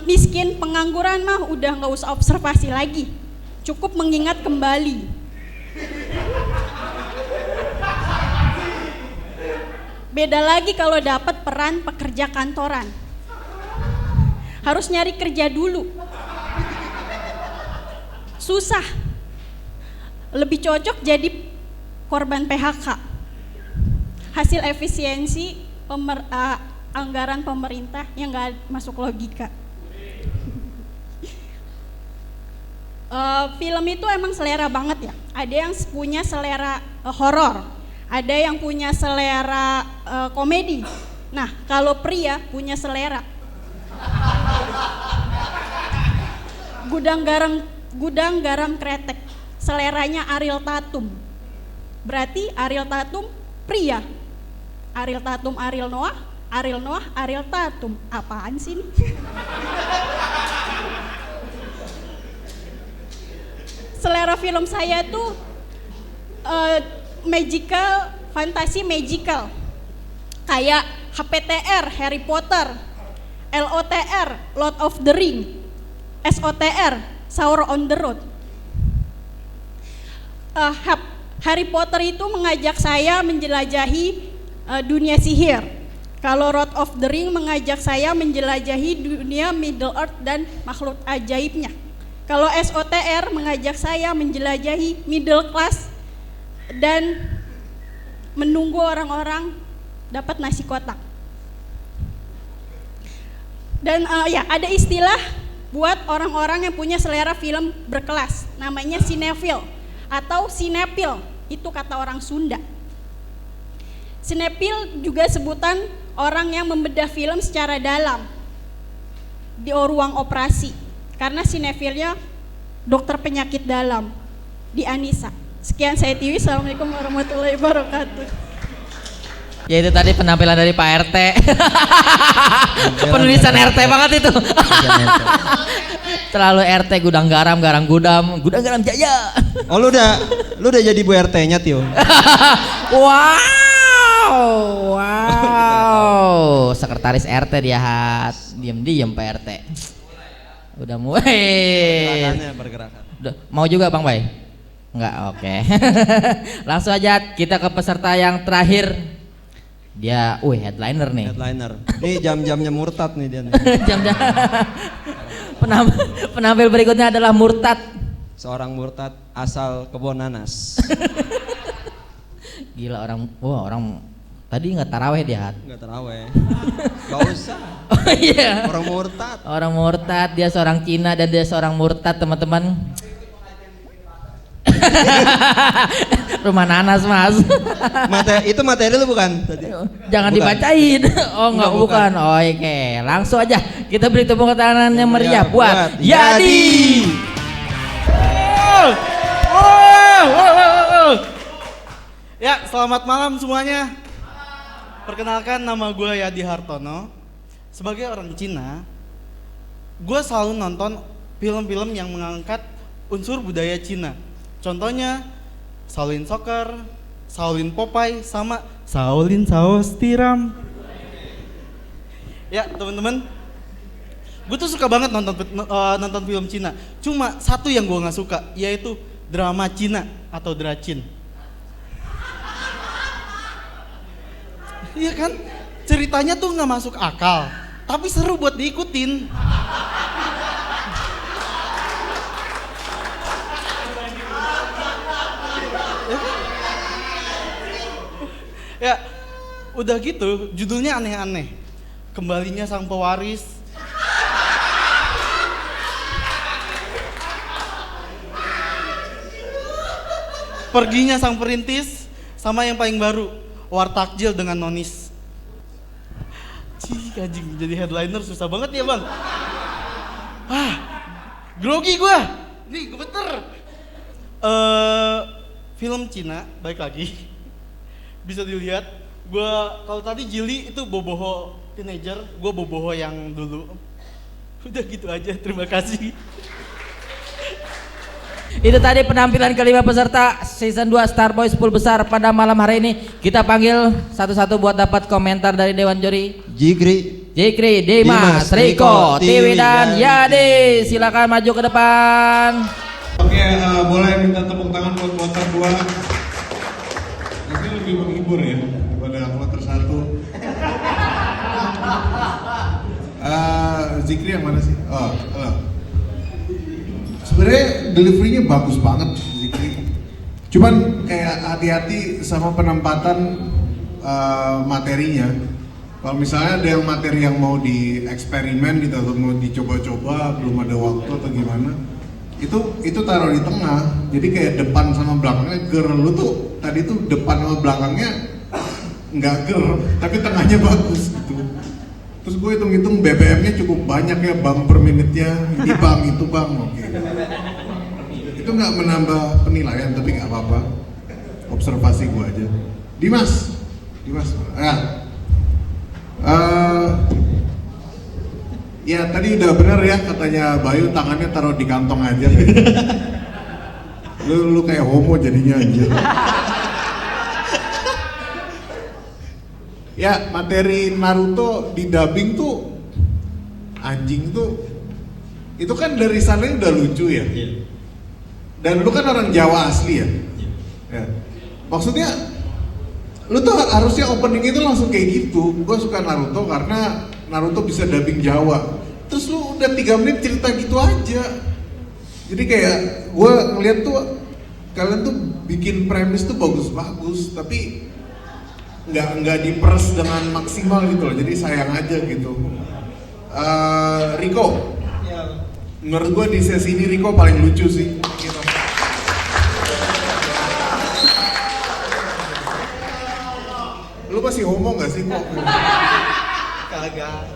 miskin pengangguran mah udah nggak usah observasi lagi, cukup mengingat kembali. Beda lagi kalau dapat peran pekerja kantoran, harus nyari kerja dulu, susah. Lebih cocok jadi korban PHK. Hasil efisiensi anggaran pemerintah yang nggak masuk logika. Film itu emang selera banget ya. Ada yang punya selera horor, ada yang punya selera komedi. Nah, kalau pria punya selera gudang garam kretek. Seleranya Ariel Tatum. Berarti Ariel Tatum pria. Ariel Tatum Ariel Noah, Ariel Tatum. Apaan sih ini? Selera film saya tuh magical, fantasi magical. Kayak HPTR, Harry Potter, LOTR, Lord of the Ring, SOTR, Sauron on the Road. Harry Potter itu mengajak saya menjelajahi dunia sihir. Kalau Lord of the Ring mengajak saya menjelajahi dunia Middle Earth dan makhluk ajaibnya. Kalau SOTR mengajak saya menjelajahi middle class dan menunggu orang-orang dapat nasi kotak. Dan ya ada istilah buat orang-orang yang punya selera film berkelas, namanya sinefil atau sinepil, itu kata orang Sunda. Sinepil juga sebutan orang yang membedah film secara dalam di ruang operasi, karena sinefilnya dokter penyakit dalam di Anissa. Sekian saya Tiwi, assalamualaikum warahmatullahi wabarakatuh. Ya itu tadi penampilan dari Pak RT. Penulisan RT banget itu. Terlalu RT, gudang garam gudang garam jaya. Oh lu udah jadi Bu RT-nya Tio. Wow. Sekretaris RT dia diem Pak RT. Udah mulai. Pergerakan. Mau juga Bang Bay? Enggak, oke. Langsung aja kita ke peserta yang terakhir. Dia, headliner nih. Headliner. Nih jam-jamnya murtad nih dia. Jam-jam. Penampil berikutnya adalah murtad. Seorang murtad asal Kebon Nanas. Gila orang tadi nggak taraweh dia. Nggak taraweh. Gak usah. Oh iya. Orang murtad. Orang murtad, dia seorang Cina dan dia seorang murtad, teman-teman. Rumah nanas Mas. Itu materi lu bukan? Jangan bukan. Dibacain. Oh enggak bukan. Oh, oke. Langsung aja kita beri tepuk tangan yang meriah buat Yadi. Ya, selamat malam semuanya. Perkenalkan, nama gue Yadi Hartono. Sebagai orang Cina, gue selalu nonton film-film yang mengangkat unsur budaya Cina. Contohnya Shaolin Soccer, Shaolin Popeye, sama Shaolin Saus Tiram. Ya teman-teman, gue tuh suka banget nonton film Cina. Cuma satu yang gue nggak suka, yaitu drama Cina atau dracin. Iya kan, ceritanya tuh nggak masuk akal, tapi seru buat diikutin. Ya, udah gitu, judulnya aneh-aneh. Kembalinya sang pewaris. Perginya sang perintis, sama yang paling baru, War Takjil dengan Nonis. Cih, anjing, jadi headliner susah banget ya bang. Grogi gua. Nih, gemeter. Film Cina, baik lagi. Bisa dilihat, kalau tadi Jili itu boboho teenager, gue boboho yang dulu. Udah gitu aja, terima kasih. Itu tadi penampilan kelima peserta season 2 Starboy 10 besar pada malam hari ini. Kita panggil satu-satu buat dapat komentar dari Dewan Juri. Jikri, Dimas, Riko, Tiwi dan Yadi. Silakan maju ke depan. Oke, boleh minta tepuk tangan buat kloter 2. Ini lebih menghibur ya daripada kloter 1. Zikri yang mana sih? Oh, halo. Sebenarnya deliverynya bagus banget Zikri. Cuman kayak hati-hati sama penempatan materinya. Kalau misalnya ada yang materi yang mau dieksperimen gitu atau mau dicoba-coba, belum ada waktu atau gimana, itu taruh di tengah. Jadi kayak depan sama belakangnya ger. Lu tuh tadi tuh depan sama belakangnya nggak ger, tapi tengahnya bagus gitu. Terus gue hitung-hitung BBM-nya cukup banyak ya bang per menitnya. Ini bang, itu bang, oke. Itu nggak menambah penilaian tapi nggak apa-apa. Observasi gue aja. Dimas, ya tadi udah bener ya katanya Bayu, tangannya taruh di kantong aja. Lu kayak homo jadinya aja. Ya materi Naruto di dubbing tuh anjing tuh itu kan dari sananya udah lucu ya. Dan lu kan orang Jawa asli ya. Ya. Maksudnya lu tuh harusnya opening itu langsung kayak gitu. Gue suka Naruto karena Naruto bisa dubbing Jawa. Terus lu udah 3 menit cerita gitu aja. Jadi kayak gue ngeliat tuh kalian tuh bikin premis tuh bagus-bagus, tapi nggak diperes dengan maksimal gitu loh. Jadi sayang aja gitu. Riko. Menurut gue di sesi ini Riko paling lucu sih. Gitu. Lu masih homo gak sih kok? Kagak.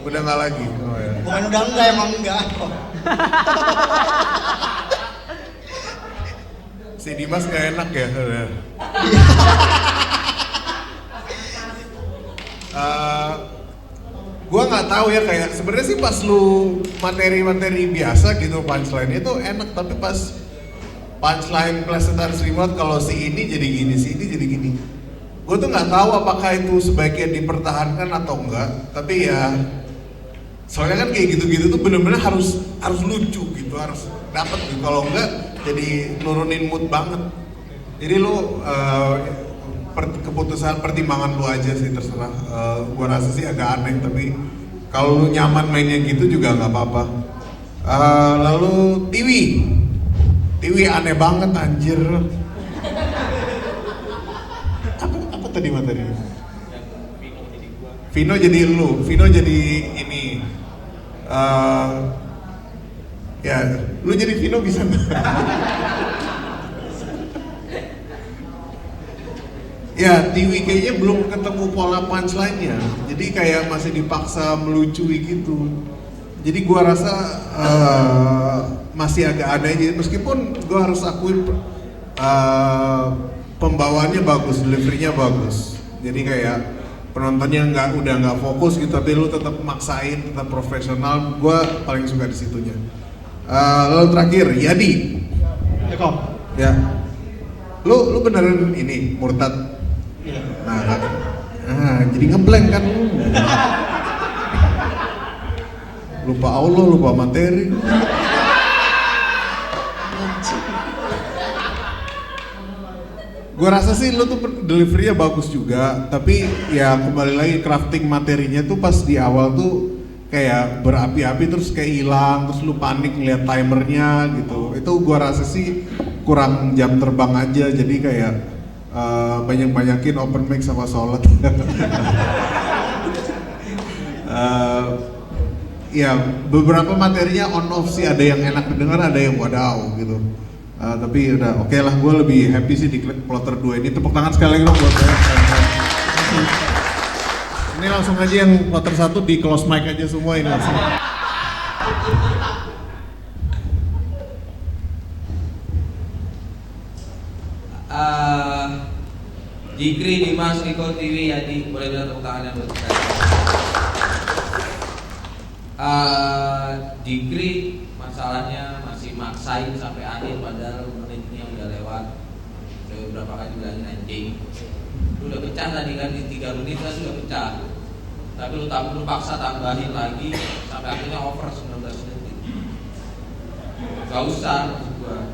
Udah nggak lagi. Oh, ya. Bukan udah enggak, emang enggak. Si Dimas gak enak ya. Gua nggak tahu ya, kayak sebenarnya sih pas lu materi-materi biasa gitu punchline itu enak, tapi pas punchline plesetan Srimot kalau si ini jadi gini, si ini jadi gini. Gue tuh nggak tahu apakah itu sebaiknya dipertahankan atau enggak, tapi ya soalnya kan kayak gitu-gitu tuh bener-bener harus lucu gitu, harus dapet gitu. Kalau enggak jadi nurunin mood banget. Jadi lu keputusan pertimbangan lu aja sih, terserah. Gua rasa sih agak aneh, tapi kalau lu nyaman mainnya gitu juga nggak apa-apa. Lalu Tiwi aneh banget anjir. Apa tadi materinya? Vino jadi lu, Vino jadi ini. Ya, lu jadi Vino bisa nggak? Ya, Tiwi kayaknya belum ketemu pola punchline-nya, jadi kayak masih dipaksa melucui gitu. Jadi gua rasa masih agak aneh aja, meskipun gua harus akuin pembawaannya bagus, delivery-nya bagus. Jadi kayak penontonnya udah nggak fokus gitu, tapi lu tetap maksain, tetap profesional. Gua paling suka di situnya. Lalu terakhir, Yadi. Ya. Lu beneran ini murtad? Nah, jadi ngeblank kan lu. Lupa Allah, lupa materi. Gue rasa sih lu tuh delivery-nya bagus juga, tapi ya kembali lagi crafting materinya tuh pas di awal tuh kayak berapi-api terus kayak hilang, terus lu panik ngeliat timernya gitu. Itu gue rasa sih kurang jam terbang aja, jadi kayak banyak-banyakin open mic sama sholat. Ya beberapa materinya on off sih, ada yang enak didengar, ada yang wadaw gitu. Tapi udah oke lah, gue lebih happy sih di Plotter 2 ini. Tepuk tangan sekali lagi dong buat saya. Ini langsung aja yang Plotter 1 di close mic aja semua ini langsung. Jikri, Dimas, Riko, Tiwi, Yadi, boleh bilang tepuk tangannya buat kita. Jikri masalahnya masih maksain sampai akhir, padahal menitnya udah lewat. Saya beberapa kali bilangin anjing. Lu udah pecah tadi kan, di 3 menit kan sudah pecah. Tapi lu paksa tambahin lagi sampai akhirnya over 19 detik. Gak usah maksud gua.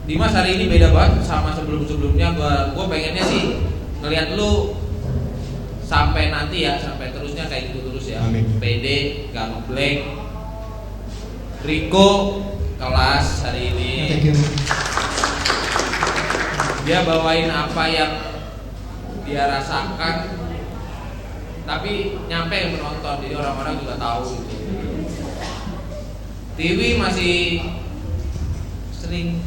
Dimas hari ini beda banget sama sebelum-sebelumnya. Gua pengennya sih ngelihat lu sampai nanti ya, sampai terusnya kayak gitu terus ya. Pede, gak ngeblank. Riko kelas hari ini. Dia bawain apa yang dia rasakan, tapi nyampe ke penonton, jadi orang-orang juga tahu gitu. Tiwi masih sering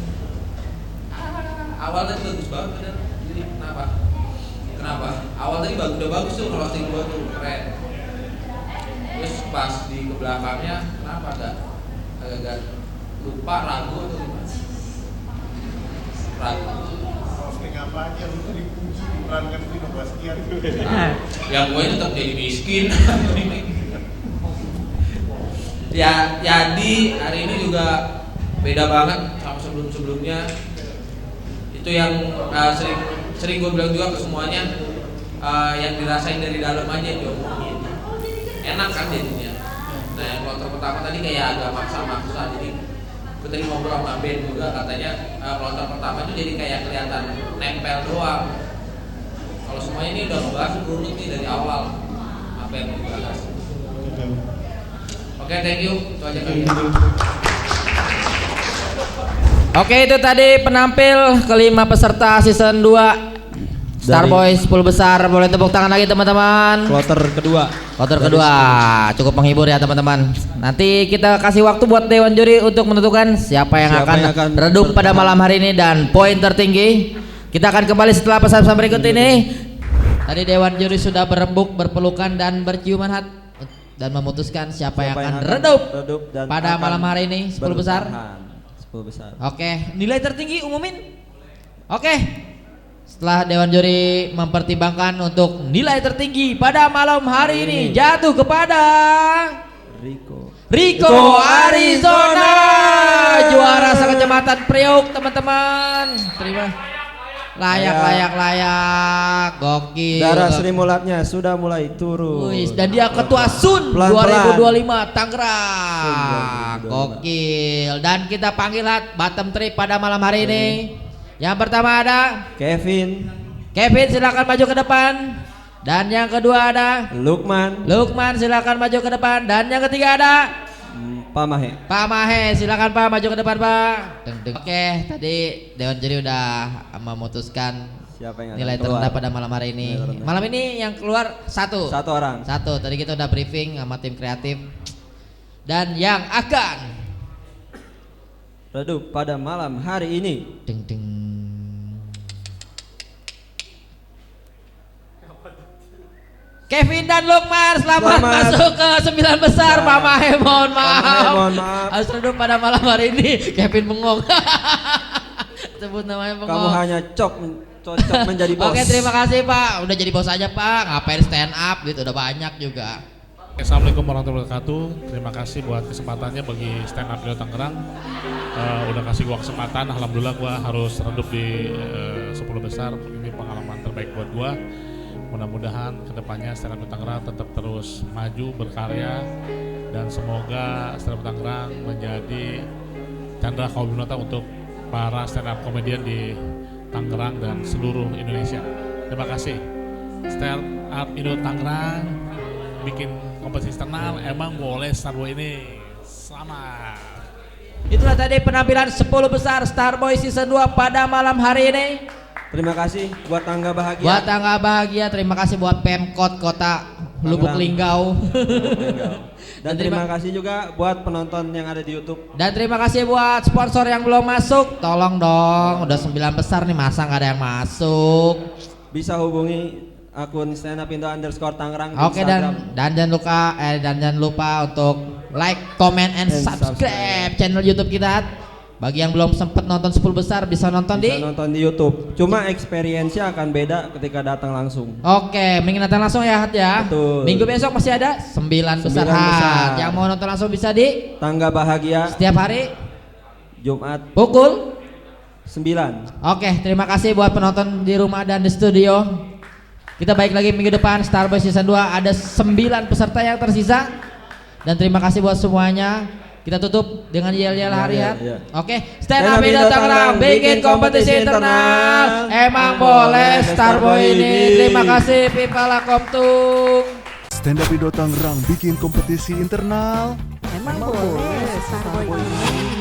awal tadi bagus banget bener. Jadi kenapa? Awal tadi udah bagus tuh closing gua tuh keren. Terus pas di kebelakangnya kenapa agak lupa, ragu atau gimana? Ragu. Closing apa aja lu tuh dipuji diperankan Vino Bastian. Yang gue tetap jadi miskin. Ya, jadi hari ini juga beda banget sama sebelum-sebelumnya. Itu yang sering gue bilang juga ke semuanya, yang dirasain dari dalam aja diomongin. Enak kan jadinya. Nah, yang kloter pertama tadi kayak agak maksa-maksa, jadi gue tadi ngobrol sama Ben juga, katanya kloter pertama itu jadi kayak kelihatan nempel doang. Kalau semuanya ini udah ngebahas runut nih dari awal apa yang mau dibahas. Oke, thank you. Itu aja kali. Oke, itu tadi penampil kelima peserta season 2 Starboy 10 besar, boleh tepuk tangan lagi teman-teman. Kloter kedua. Kloter kedua, cukup menghibur ya teman-teman. Nanti kita kasih waktu buat Dewan Juri untuk menentukan siapa yang akan redup pada malam hari ini dan poin tertinggi. Kita akan kembali setelah pesan-pesan berikut ini. Tadi Dewan Juri sudah berembuk, berpelukan dan berciuman hati dan memutuskan siapa yang akan redup dan pada akan malam hari ini 10 besar. 10 besar. Oke, nilai tertinggi umumin. Oke. Setelah Dewan Juri mempertimbangkan untuk nilai tertinggi pada malam hari ini jatuh kepada Rico Arizona, juara sekecamatan Priok teman-teman. Terima. Layak, gokil. Darah Sri Mulatnya sudah mulai turun. Dan dia ketua Sun Pelan-pelan. 2025 Tangerang. Gokil. Dan kita panggil bottom 3 pada malam hari ini. Yang pertama ada Kevin, silakan maju ke depan. Dan yang kedua ada Lukman, silakan maju ke depan. Dan yang ketiga ada Pak Mahe, silakan Pak maju ke depan Pak. Oke, tadi Dewan Juri udah memutuskan siapa yang nilai terendah pada malam hari ini. Malam ini yang keluar satu orang. Tadi kita udah briefing sama tim kreatif. Dan yang akan redup pada malam hari ini. Kevin dan Lukman, selamat masuk ke 9 besar. Pak Mahe mohon maaf. Harus redup pada malam hari ini. Kevin bengong. Sebut namanya bengong. Kamu hanya cocok menjadi bos. Oke, terima kasih Pak. Udah jadi bos aja Pak. Ngapain stand up gitu, udah banyak juga. Assalamualaikum warahmatullahi wabarakatuh. Terima kasih buat kesempatannya bagi stand up Rio Tangerang. Udah kasih gua kesempatan. Alhamdulillah gua harus redup di 10 besar. Ini pengalaman terbaik buat gua. Mudah-mudahan kedepannya stand up Tangerang tetap terus maju berkarya dan semoga stand up Tangerang menjadi candra kaum binata untuk para stand up komedian di Tangerang dan seluruh Indonesia. Terima kasih. Stand up Indo Tangerang bikin kompetisi internal, emang boleh Starboy ini. Selamat. Itulah tadi penampilan 10 besar Starboy Season 2 pada malam hari ini. Terima kasih buat Tangga Bahagia. Terima kasih buat Pemkot Kota Lubuk Linggau. Dan terima kasih juga buat penonton yang ada di YouTube. Dan terima kasih buat sponsor yang belum masuk. Tolong dong, udah 9 besar nih masa nggak ada yang masuk. Bisa hubungi akun stand up Indo _Tangerang. Oke, dan jangan lupa untuk like, comment, and subscribe channel YouTube kita. Bagi yang belum sempat nonton 10 besar bisa nonton di YouTube. Cuma experience-nya akan beda ketika datang langsung. Oke, mending datang langsung ya Hat ya. Betul. Minggu besok masih ada 9 besar Hat. Yang mau nonton langsung bisa di Tangga Bahagia setiap hari Jumat pukul 9. Oke, terima kasih buat penonton di rumah dan di studio. Kita balik lagi minggu depan Starboy Season 2 ada 9 peserta yang tersisa. Dan terima kasih buat semuanya. Kita tutup dengan yel-yel hari Hat. Oke, stand up Indo Tangerang bikin kompetisi internal. Emang boleh Starboy ini. Terima kasih Pipa Lakomtung. Stand up Indo Tangerang bikin kompetisi internal. Emang boleh Starboy ini.